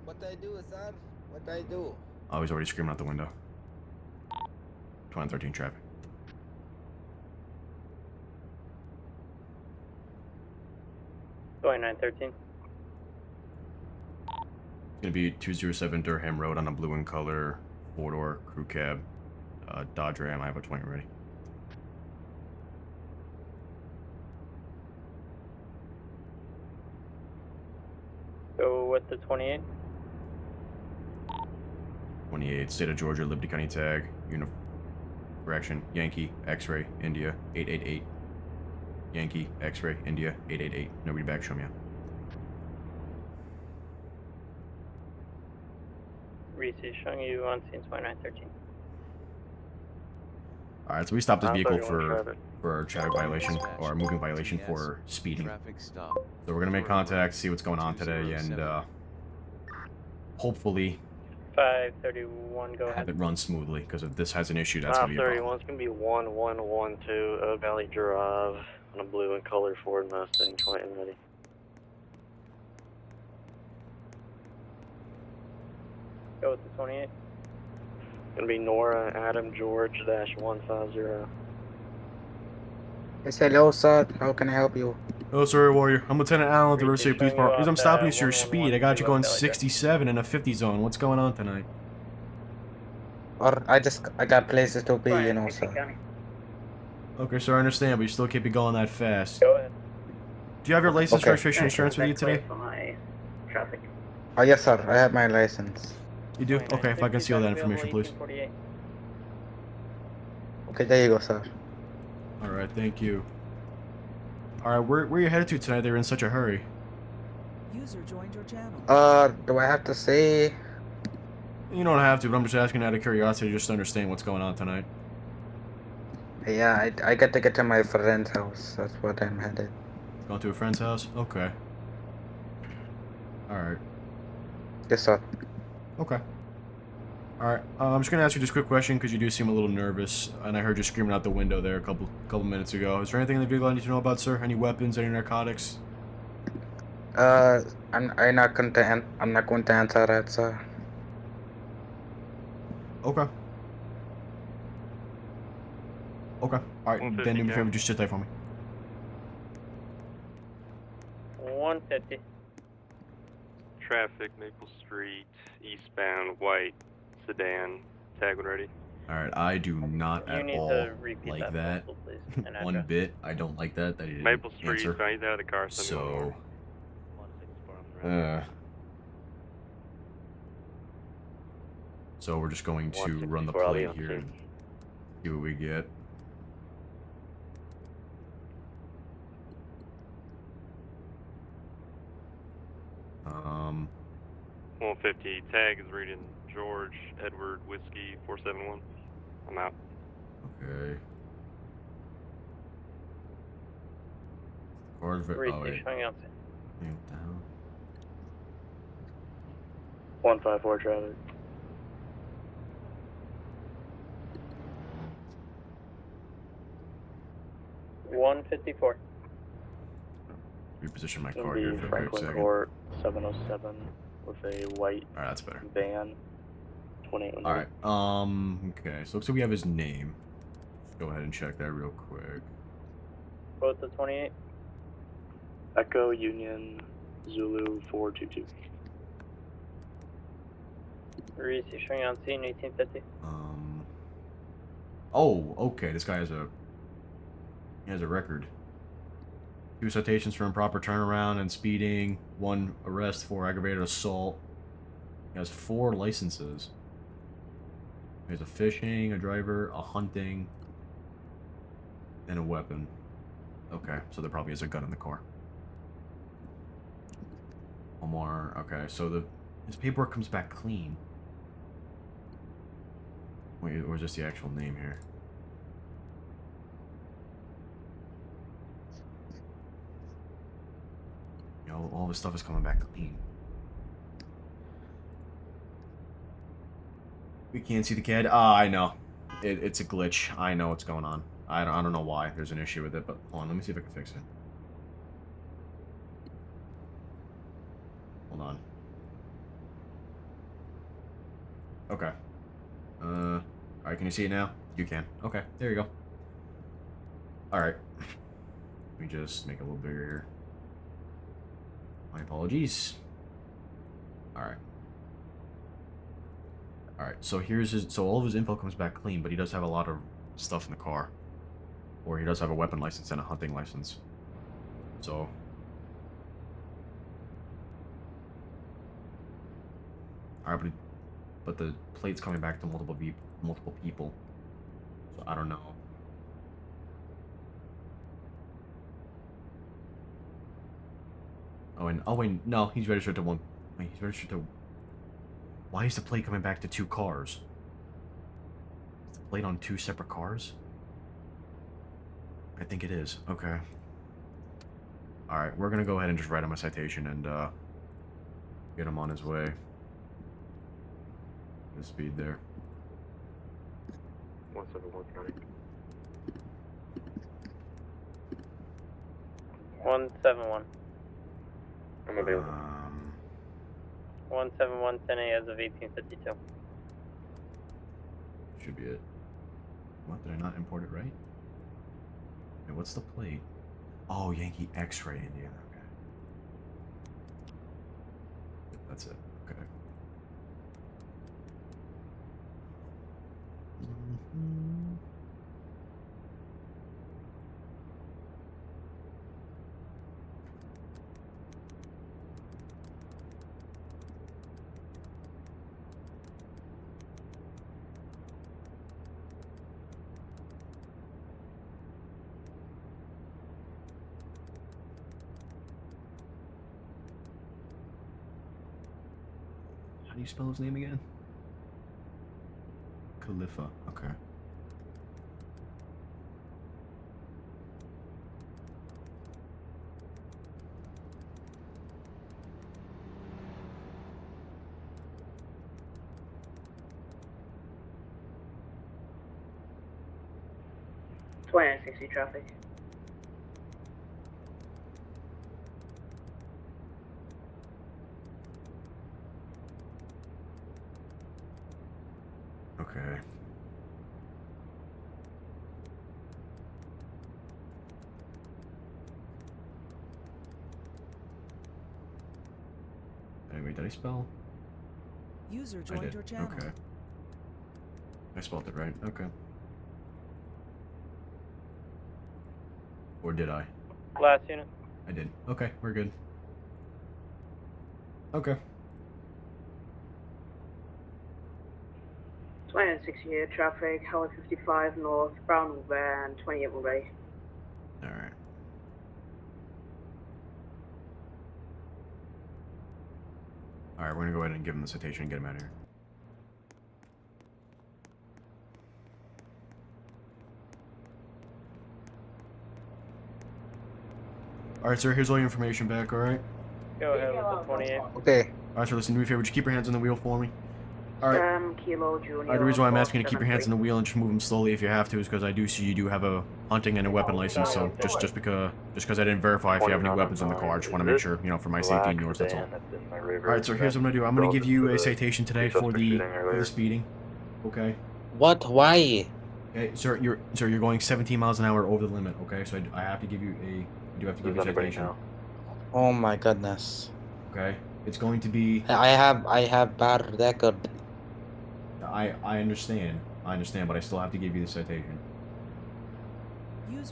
What I do, sir? What I do? Oh, he's already screaming out the window. 2013 traffic. Going 913. It's gonna be 207 Durham Road on a blue and color 4-door crew cab. Dodge Ram. I have a 20 ready. Go with the 28. 28, State of Georgia, Liberty County tag, correction, Yankee, X-ray, India, 888. Yankee, X-ray, India, 888. Nobody back, show me out. Reese showing you on scene 2913. Alright, so we stopped this vehicle for a traffic violation, or a moving violation for speeding. So we're gonna make contact, see what's going on today, and hopefully 531, go have ahead. it run smoothly, because if this has an issue, that's gonna be a problem. 31's gonna be 1112 Oak Valley Drive on a blue and color Ford Mustang, 20 and ready. Go with the 28. Gonna be Nora Adam George -150. Yes, hello, sir. How can I help you? Oh, sorry, Warrior. I'm Lieutenant Allen at the River City Police Department. off I'm stopping you at to your speed. I got you 1112 going West Valley Drive. 67 in a 50 zone. What's going on tonight? Or I got places to be, you know, sir. Okay, sir, I understand, but you still can't be going that fast. Go ahead. Do you have your license, Okay. registration, insurance with you today? Traffic. Oh, yes, sir. I have my license. You do? Okay, if I can seal that information, please. 1848. Okay, there you go, sir. Alright, thank you. Alright, where are you headed to tonight? They were in such a hurry. User joined your channel. Do I have to say? You don't have to, but I'm just asking out of curiosity just to understand what's going on tonight. Yeah, I got to get to my friend's house. That's what I'm headed. Going to a friend's house? Okay. Alright. Yes, sir. Okay. Alright, I'm just gonna ask you this quick question because you do seem a little nervous, and I heard you screaming out the window there a couple minutes ago. Is there anything in the vehicle I need to know about, sir? Any weapons, any narcotics? I'm not going to answer that, sir. Okay. Okay. Alright, then do me a favor, just sit there for me. 150. Traffic, Maple Street, eastbound, white sedan, tag when ready. Alright, I do not You at need all to repeat like that that. postal, please, and One address. bit. I don't like that he didn't Maple Street, answer. so he's out of the car, send me one more. So we're just going to run the 164, I'll be plate on here scene. and see what we get. Um, 150, tag is reading George Edward Whiskey 471. I'm out. Okay. Car's oh wait. Showing out. What the hell? 154 traffic. 154. Reposition my It's gonna car here be for a quick Franklin second. Court 707 with a white Alright, that's better. van. 28. Alright, okay, so looks like we have his name. Let's go ahead and check that real quick. Quote the 28. Echo Union Zulu 422. Reese, you're showing on scene 1850. Oh, okay, this guy has a... He has a record. 2 citations for improper turnaround and speeding. 1 arrest for aggravated assault. He has 4 licenses. He has a fishing, a driver, a hunting, and a weapon. Okay, so there probably is a gun in the car. One more. Okay, so his paperwork comes back clean. Wait, or is this the actual name here? You know, all this stuff is coming back clean. We can't see the CAD. Ah, I know. It's a glitch. I know what's going on. I don't know why there's an issue with it, but hold on, let me see if I can fix it. Hold on. Okay. Alright, can you see it now? You can. Okay, there you go. Alright. Let me just make it a little bigger here. My apologies. Alright. Alright, so here's his... So all of his info comes back clean, but he does have a lot of stuff in the car. Or he does have a weapon license and a hunting license. So... Alright, but the plate's coming back to multiple people. So I don't know. Oh wait, no, he's registered to one. Wait, he's registered to. Why is the plate coming back to 2 cars? Is the plate on 2 separate cars? I think it is. Okay. Alright, we're gonna go ahead and just write him a citation and get him on his way. The speed there. 171 County. 171. I'm available. 171 10A as of 1852. Should be it. What? Did I not import it right? Okay, what's the plate? Oh, Yankee X-ray Indiana. Okay. That's it. Okay. How do you spell his name again? Khalifa. Okay. Twenty 60 traffic. Okay. Anyway, did I spell? User I joined did. your channel. Okay. I spelled it right. Okay. Or did I? Last unit. I did. Okay, we're good. Okay. 2068 traffic, Highway 55 North, Brown van, 28 will be. Alright. Alright, we're gonna go ahead and give him the citation and get him out of here. Alright, sir, here's all your information back, alright? Go ahead with the 28. Okay. Alright, sir, listen, do me a favor, just keep your hands on the wheel for me. Alright. Kilo Junior. Alright, the reason why I'm asking you to keep your hands on the wheel and just move them slowly if you have to is because I do see you do have a hunting and a weapon license, so just because I didn't verify if you have any weapons in the car, I just want to make sure, you know, for my safety and yours, that's all. Alright, so here's what I'm gonna do. I'm gonna give you a citation today for the speeding. Okay? What? Why? Okay, sir, you're going 17 miles an hour over the limit, okay? So I have to give you a a citation. Oh my goodness. Okay? It's going to be I have bad record. I understand, but I still have to give you the citation.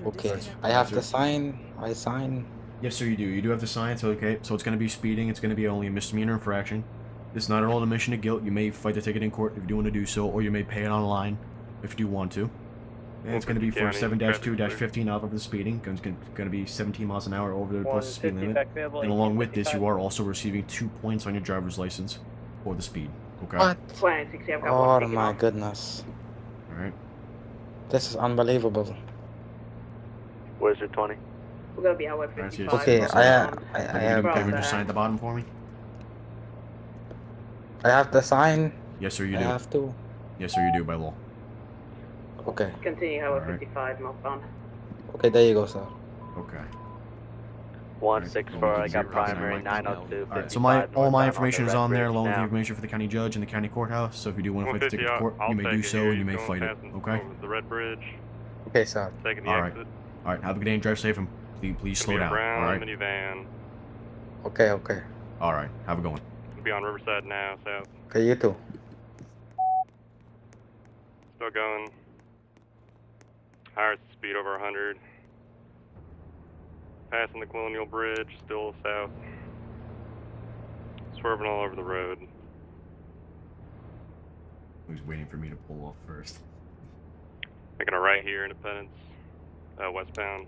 Okay, I have to sign. I sign. Yes, sir, you do. You do have to sign. So okay, so it's going to be speeding. It's going to be only a misdemeanor infraction. It's not at all an admission of guilt. You may fight the ticket in court if you do want to do so, or you may pay it online if you do want to. And it's going to be for 7-2-15 out of the speeding. It's going to be 17 miles an hour over the posted speed limit. And along with this, you are also receiving 2 points on your driver's license for the speed. Okay. What? Oh my goodness. Alright. This is unbelievable. Where's your 20? We're gonna be out at 55. Okay, I have. Can you just sign at the bottom for me? I have to sign. Yes, sir, you do. I have to. Yes, sir, you do by law. Okay. Continue Highway 55 northbound. Okay, there you go, sir. Okay. 164, I got primary 902. Alright, so all my information is on there, along with the information for the county judge and the county courthouse. So if you do want to fight the ticket to court, you may do so, and you may fight it. Okay? The red bridge. Okay, sir. Taking the Alright. exit. Alright, have a good day and drive safe, and please slow down. Alright? Minivan. Okay, okay. Alright, have a good one. We'll be on Riverside now, south. Okay, you too. Still going. Higher speed over 100. Passing the Colonial Bridge, still south. Swerving all over the road. He's waiting for me to pull off first. Making a right here, Independence. Westbound.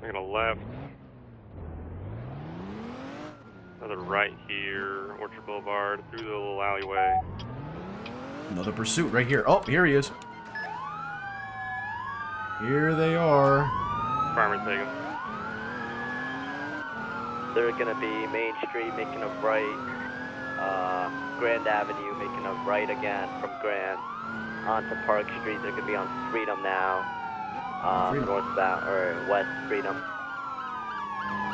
Making a left. Another right here, Orchard Boulevard, through the little alleyway. Another pursuit right here. Oh, here he is. Here they are. Farmer's taken. They're gonna be Main Street making a right, Grand Avenue making a right again from Grand onto Park Street. They're gonna be on Freedom now, northbound or West Freedom.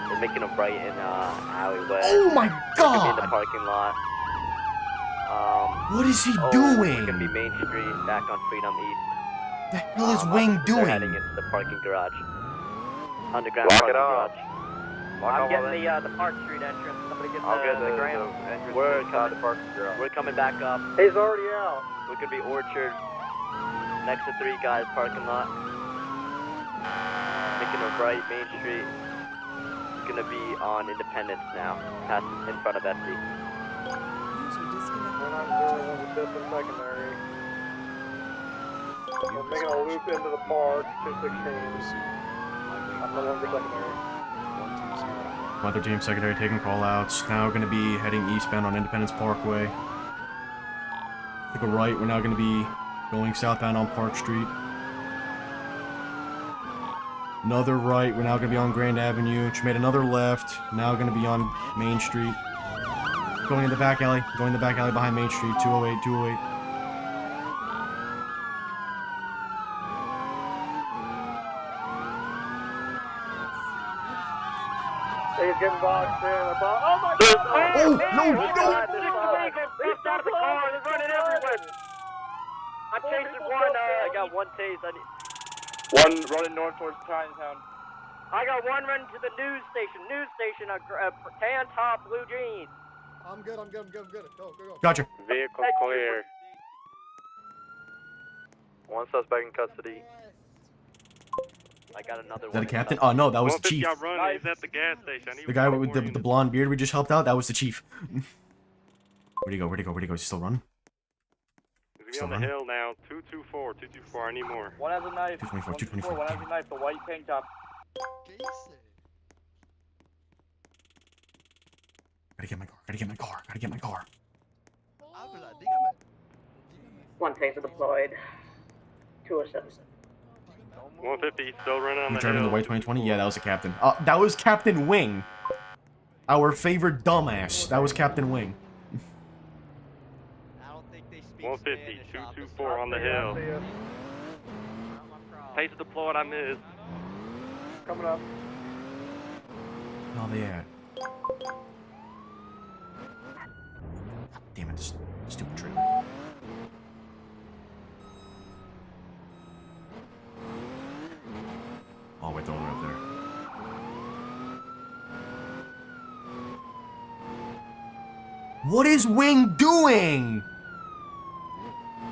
They're making a right in alleyway. Oh my They're gonna be in God! the parking lot. What is he We're doing? gonna be Main Street back on Freedom East. The hell is Wing They're doing? heading into the parking garage. Underground Lock parking it up. garage. I'm getting the Park Street entrance. Somebody get the ground. We're coming back up. He's already out. We're gonna be Orchard. Next to 3 guys parking lot. Making a right, Main Street. It's gonna be on Independence now. Past in front of Bessie. We're not doing with this in secondary. We're making a loop into the park, 216. I'm no longer secondary. 113 secondary taking call outs. Now we're going to be heading eastbound on Independence Parkway. Take a right. We're now going to be going southbound on Park Street. Another right. We're now going to be on Grand Avenue. Just made another left. Now going to be on Main Street. Going in the back alley. Going in the back alley behind Main Street. 208, 208. He's getting boxed in. Oh my God! Oh, no! They stopped the car. They're running everywhere. I'm chasing one. I got one tase. One running north towards Chinatown. I got one running to the news station. Tan top, blue jeans. I'm good. Go. Gotcha. Vehicle clear. One suspect in custody. I got another Is that a captain? Oh, no, that was the chief. Got run. He's at the gas station. The guy with the blonde beard we just helped out, that was the chief. Where'd he go? Is he still running? He's on the hill now. 224, 224. I need more. One has a knife. 224. One has a knife. The white tank top. Gotta get my car. One taser deployed. 207. 150, still running on You the driving the hill. white 2020? Yeah, that was the captain. That was Captain Wing. Our favorite dumbass. That was Captain Wing. 150, 224 on the hill. Pace deployed, I missed. Coming up. Oh, they at? Damn it, this stupid trailer. Oh, wait, they're all the way up there. What is Wing doing?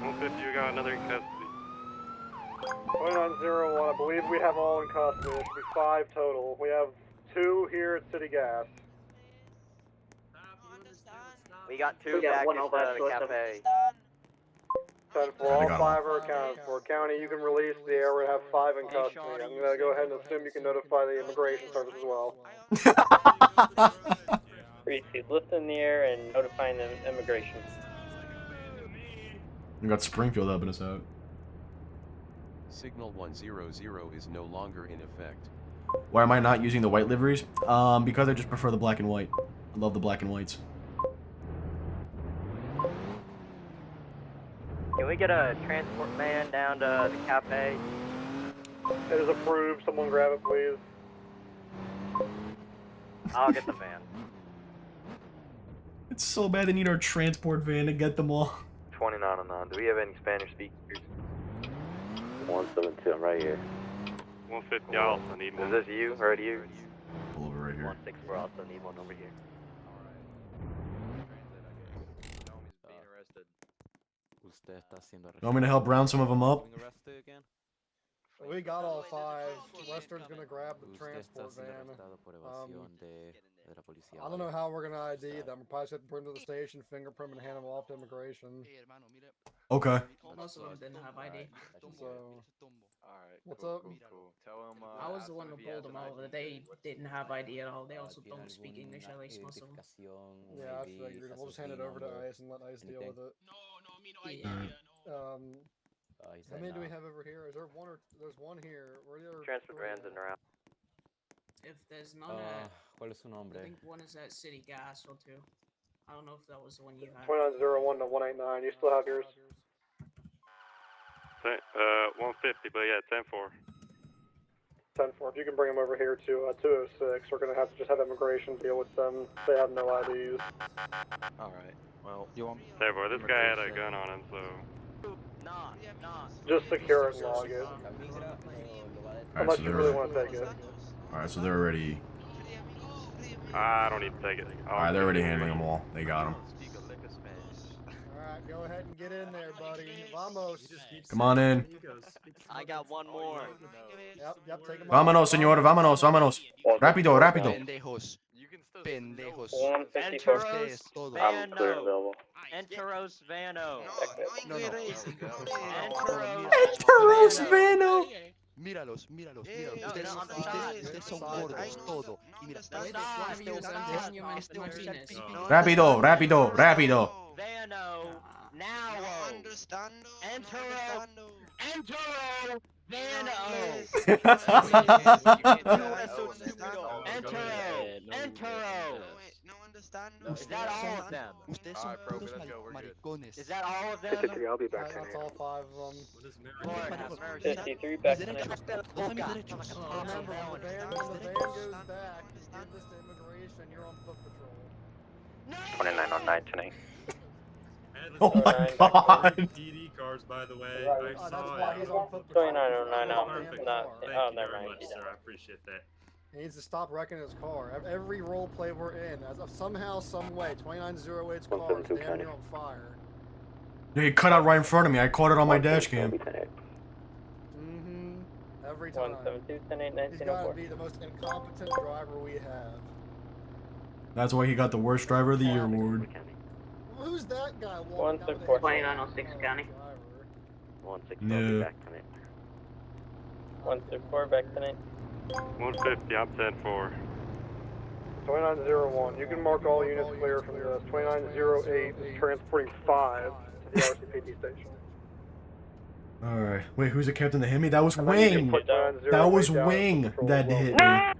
150, you got another in custody. 2901, I believe we have all in custody. There should be 5 total. We have 2 here at City Gas. We got 2 back at the cafe. 10 for all 5 are accounted for. County, you can release the air. We have 5 in custody. I'm going to go ahead and assume you can notify the immigration service as well. 3-2, lift in the air and notifying the immigration. We got Springfield helping us out. Signal 100 is no longer in effect. Why am I not using the white liveries? Because I just prefer the black and white. I love the black and whites. Can we get a transport van down to the cafe? It is approved. Someone grab it, please. I'll get the van. It's so bad they need our transport van to get them all. 2909, do we have any Spanish speakers? 172, I'm right here. 150, I also need one. Is this you? Right you? Pull over right here. 164, also need one over here. You want me to help round some of them up? We got all 5. Western's going to grab the transport van. I don't know how we're going to ID them. We'll probably have to bring them to the station, fingerprint, and hand them off to immigration. Okay. Most of them didn't have ID. So, what's cool, up? Cool. Tell them, I was the one who pulled them over. They didn't have ID at all. They also don't speak English, at least most of them. Yeah, I figured. We'll just hand it over to ICE and let ICE deal with it. How many do we have over here? Is there one or there's one here? Where are the other Transport vans in around. If there's none at, I think one is at City Gas or 2. I don't know if that was the one you had. 2901 to 189. You still have yours? 150, but yeah, 10-4. 10-4. If you can bring them over here to 206, we're gonna have to just have immigration deal with them. They have no IDs. Alright. Well, you want... 10-4, this guy had a gun on him, so... Just secure it and log it. Unless you really want to take it. Alright, so they're already... I don't need to take it. Alright, they're already handling them all. They got them. Alright, go ahead and get in there, buddy. Vamos. Come on in. I got one more. Yep, take them Vámonos, señor. Vámonos, vámonos. Rápido, rápido. Pendejos. Pendejos. Enteros Vano. Enteros Vano. Enteros Vano. Míralos. Ustedes son gordos, todo. Y mira, Rápido. Vano. Now. Entero. Vano. Entero. Is that all of them? Ustedes son puros maricones. Is that all of them? I'll be back. That's all 5 of them. 53 back to Remember, when the van goes back, give this to immigration, you're on foot patrol. 2909 tonight. Oh my god. PD cars, by the way. I saw it. 2909 out. Perfect. Oh, never mind. Much, sir. I appreciate that. He needs to stop wrecking his car. Every role play we're in, as of somehow, some way, 2908's car is damn near on fire. Yeah, he cut out right in front of me. I caught it on my dash cam. Every time. 172-10-8-1904. He's got to be the most incompetent driver we have. That's why he got the worst driver of the year award. Who's that guy walking down with 2906 County. 164 No. back tonight. 164 back tonight. 150, I'm 10-4. 2901, you can mark all units clear from this. 2908 is transporting 5 to the RCPD station. Alright. Wait, who's the captain that hit me? That was Wing! That was Wing that hit me.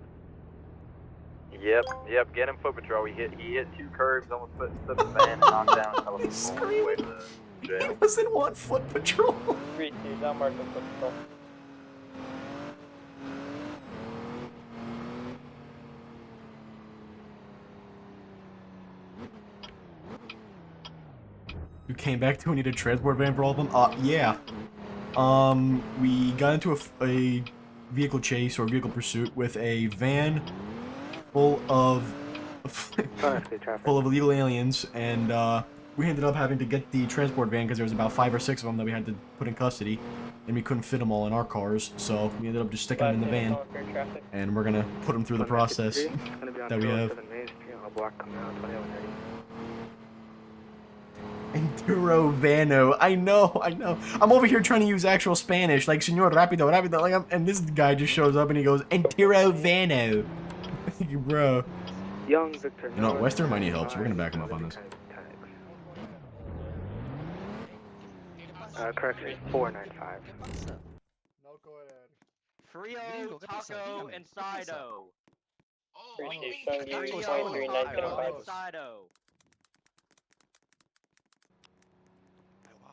Yep, get him foot patrol. He hit 2 curbs, almost put the van and knocked down a couple people on the way to the jail. He doesn't want foot patrol. 3-2, down mark foot patrol. You came back to need a transport van for all of them? Yeah. We got into a vehicle chase or vehicle pursuit with a van full of illegal aliens, and we ended up having to get the transport van because there was about 5 or 6 of them that we had to put in custody, and we couldn't fit them all in our cars, so we ended up just sticking them in the van, and we're gonna put them through the process that we have. Enduro Vano. I know. I'm over here trying to use actual Spanish, like Señor Rápido, like and this guy just shows up and he goes, Enduro Vano. Bro. Young Victor. You know what, Western might need help, so we're gonna back him up on this. Correction, 495. No, go ahead. Frio, Taco, and Sido. Appreciate you, Frio, 23, Taco, and Sido.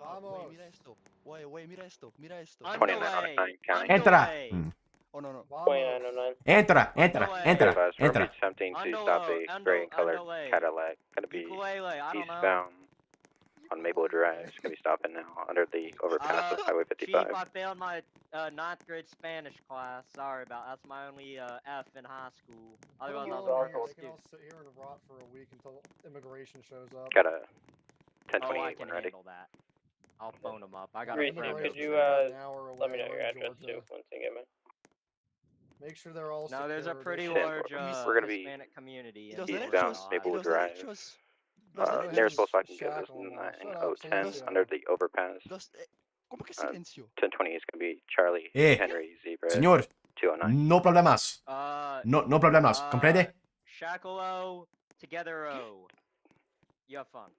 Güey, mira esto. Güey, mira esto. Mira esto. 2909 county. Entra. Oh, no. 2909. Entra. Robbery attempting to stop a gray and colored Cadillac. Gonna be eastbound on Maple Drive. It's gonna be stopping now under the overpass of Highway 55. Chief, I failed my 9th grade Spanish class. Sorry about that. That's my only F in high school. Otherwise, I was a They horrible can all student. sit here and rot for a week until immigration shows up. Got a Oh, I 1028 can one ready. handle that. I'll phone them up. I got a Reese, friend. could you let me know your address too once you get me. Make sure they're all. No, there's a secure. pretty Shit, large we're gonna be Hispanic community. eastbound Maplewood Drive. Nearest full fucking goes 9010 under the overpass. ¿Cómo que silencio? 1020 is gonna be Charlie Henry Zebra. Señor. 209. No problemas. No problemas. ¿Comprende? Shackle-o, together-o. You have fun.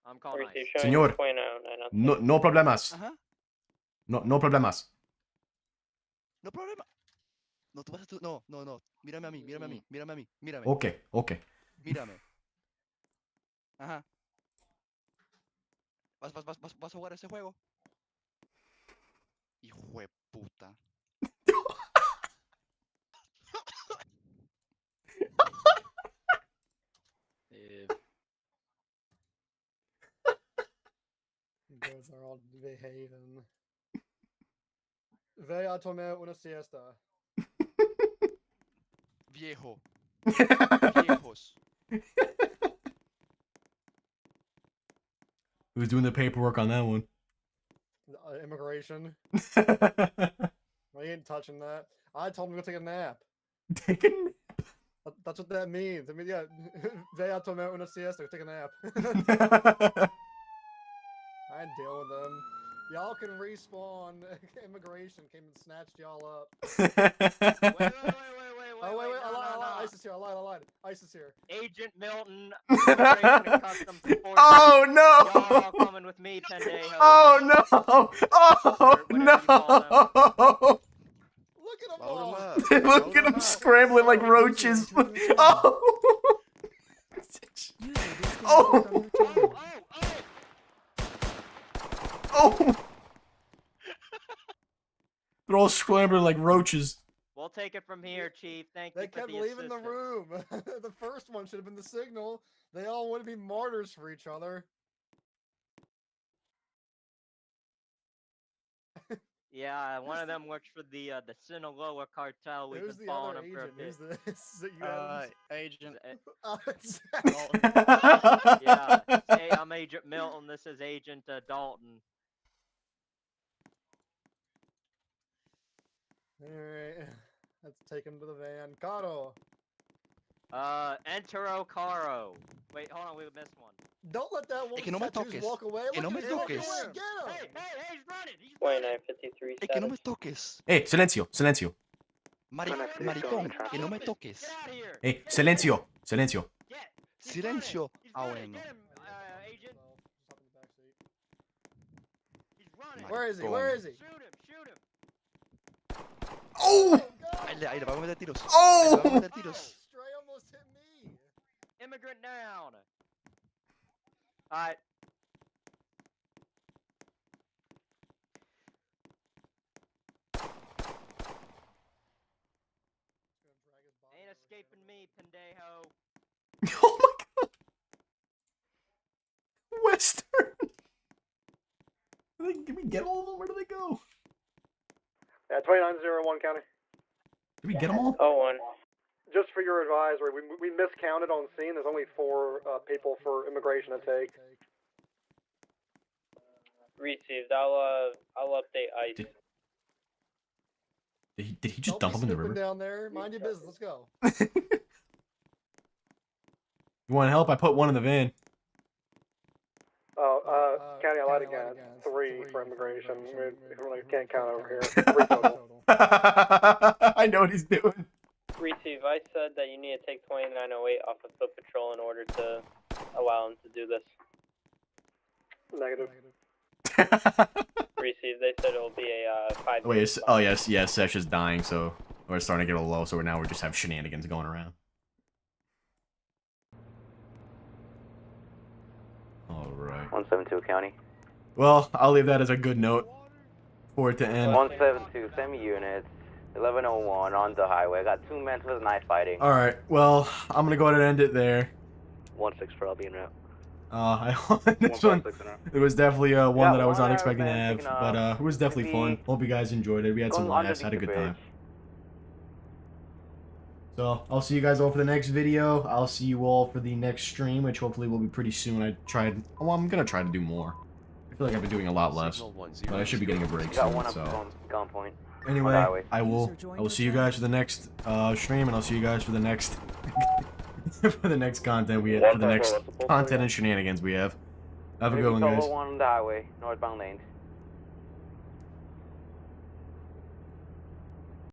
I'm calling ICE. Señor. No problemas. No problemas. No problema. No, tú vas a no. Mírame a mí. Okay. Mírame. Ajá. ¿Vas a jugar ese juego? Hijo de puta. Those are all behaving. Ve a tomar una siesta. Viejo. Viejos. Who's doing the paperwork on that one? Immigration. We ain't touching that. I told him to go take a nap. Take a nap? That's what that means. I mean, yeah. Ve a tomar una siesta. Take a nap. I ain't dealing with them. Y'all can respawn. Immigration came and snatched y'all up. Wait. Oh, wait. No. I lied. ICE is here. I lied. ICE is here. Agent Milton, Immigration and Customs Enforcement. Oh, no. Y'all all coming with me 10 days. Oh, no. Oh, no. Look at them all. Look at them scrambling like roaches. Oh. Oh. They're all scrambling like roaches. We'll take it from here, Chief. Thank They you for kept the leaving the assistance. room. The first one should have been the signal. They all want to be martyrs for each other. Yeah, one of them works for the Sinaloa cartel. We've Who's been the following other him for a agent? bit. Who's this? Agent. Dalton. Yeah. Hey, I'm Agent Milton. This is Agent Dalton. Alright. Let's take him to the van. Caro. Entero Caro. Wait, hold on, we missed one. Don't let that one que no me tattoos toques. walk away. Que no Look me at him walk toques. away. Get him. Hey, he's running. 2953. Que no me toques. Silencio. Maricón, que no me toques. Silencio. Silencio. Ah, bueno. Agent. He's running. Where is he? Where is he? Oh! Ahí le vamos a meter tiros. Oh! Ahí le vamos a meter tiros. Stray almost hit me. Immigrant down. Alright. Ain't escaping me, pendejo. Oh my god! Western! Did we get all of them? Where do they go? Yeah, 2901 County. Did we get them all? Oh, one. Just for your advisory, we miscounted on scene. There's only 4 people for immigration to take. Received. I'll update ICE. Did he just dump him in the river? Down there. Mind your business. Let's go. You want help? I put one in the van. County, I lied again. 3 for immigration. We really can't count over here. 3 total. I know what he's doing. Receive. I said that you need to take 2908 off of foot patrol in order to allow him to do this. Negative. Receive. They said it will be a 5. Wait. Oh yes. Sesh is dying, so we're starting to get a little low. So we just have shenanigans going around. All right. 172 County. Well, I'll leave that as a good note for it to end. 172 semi units. 1101 on the highway. I got 2 men with knife fighting. All right. Well, I'm gonna go ahead and end it there. 16 for I'll be in route. This one, it was definitely one that I was not expecting to have, but it was definitely fun. Hope you guys enjoyed it. We had some laughs, had a good time. So I'll see you guys all for the next video. I'll see you all for the next stream, which hopefully will be pretty soon. I'm gonna try to do more. I feel like I've been doing a lot less, but I should be getting a break soon. So anyway, I will see you guys for the next stream, and I'll see you guys for the next for the next content for the next content and shenanigans we have. Have a good one, guys. On the highway, northbound lanes.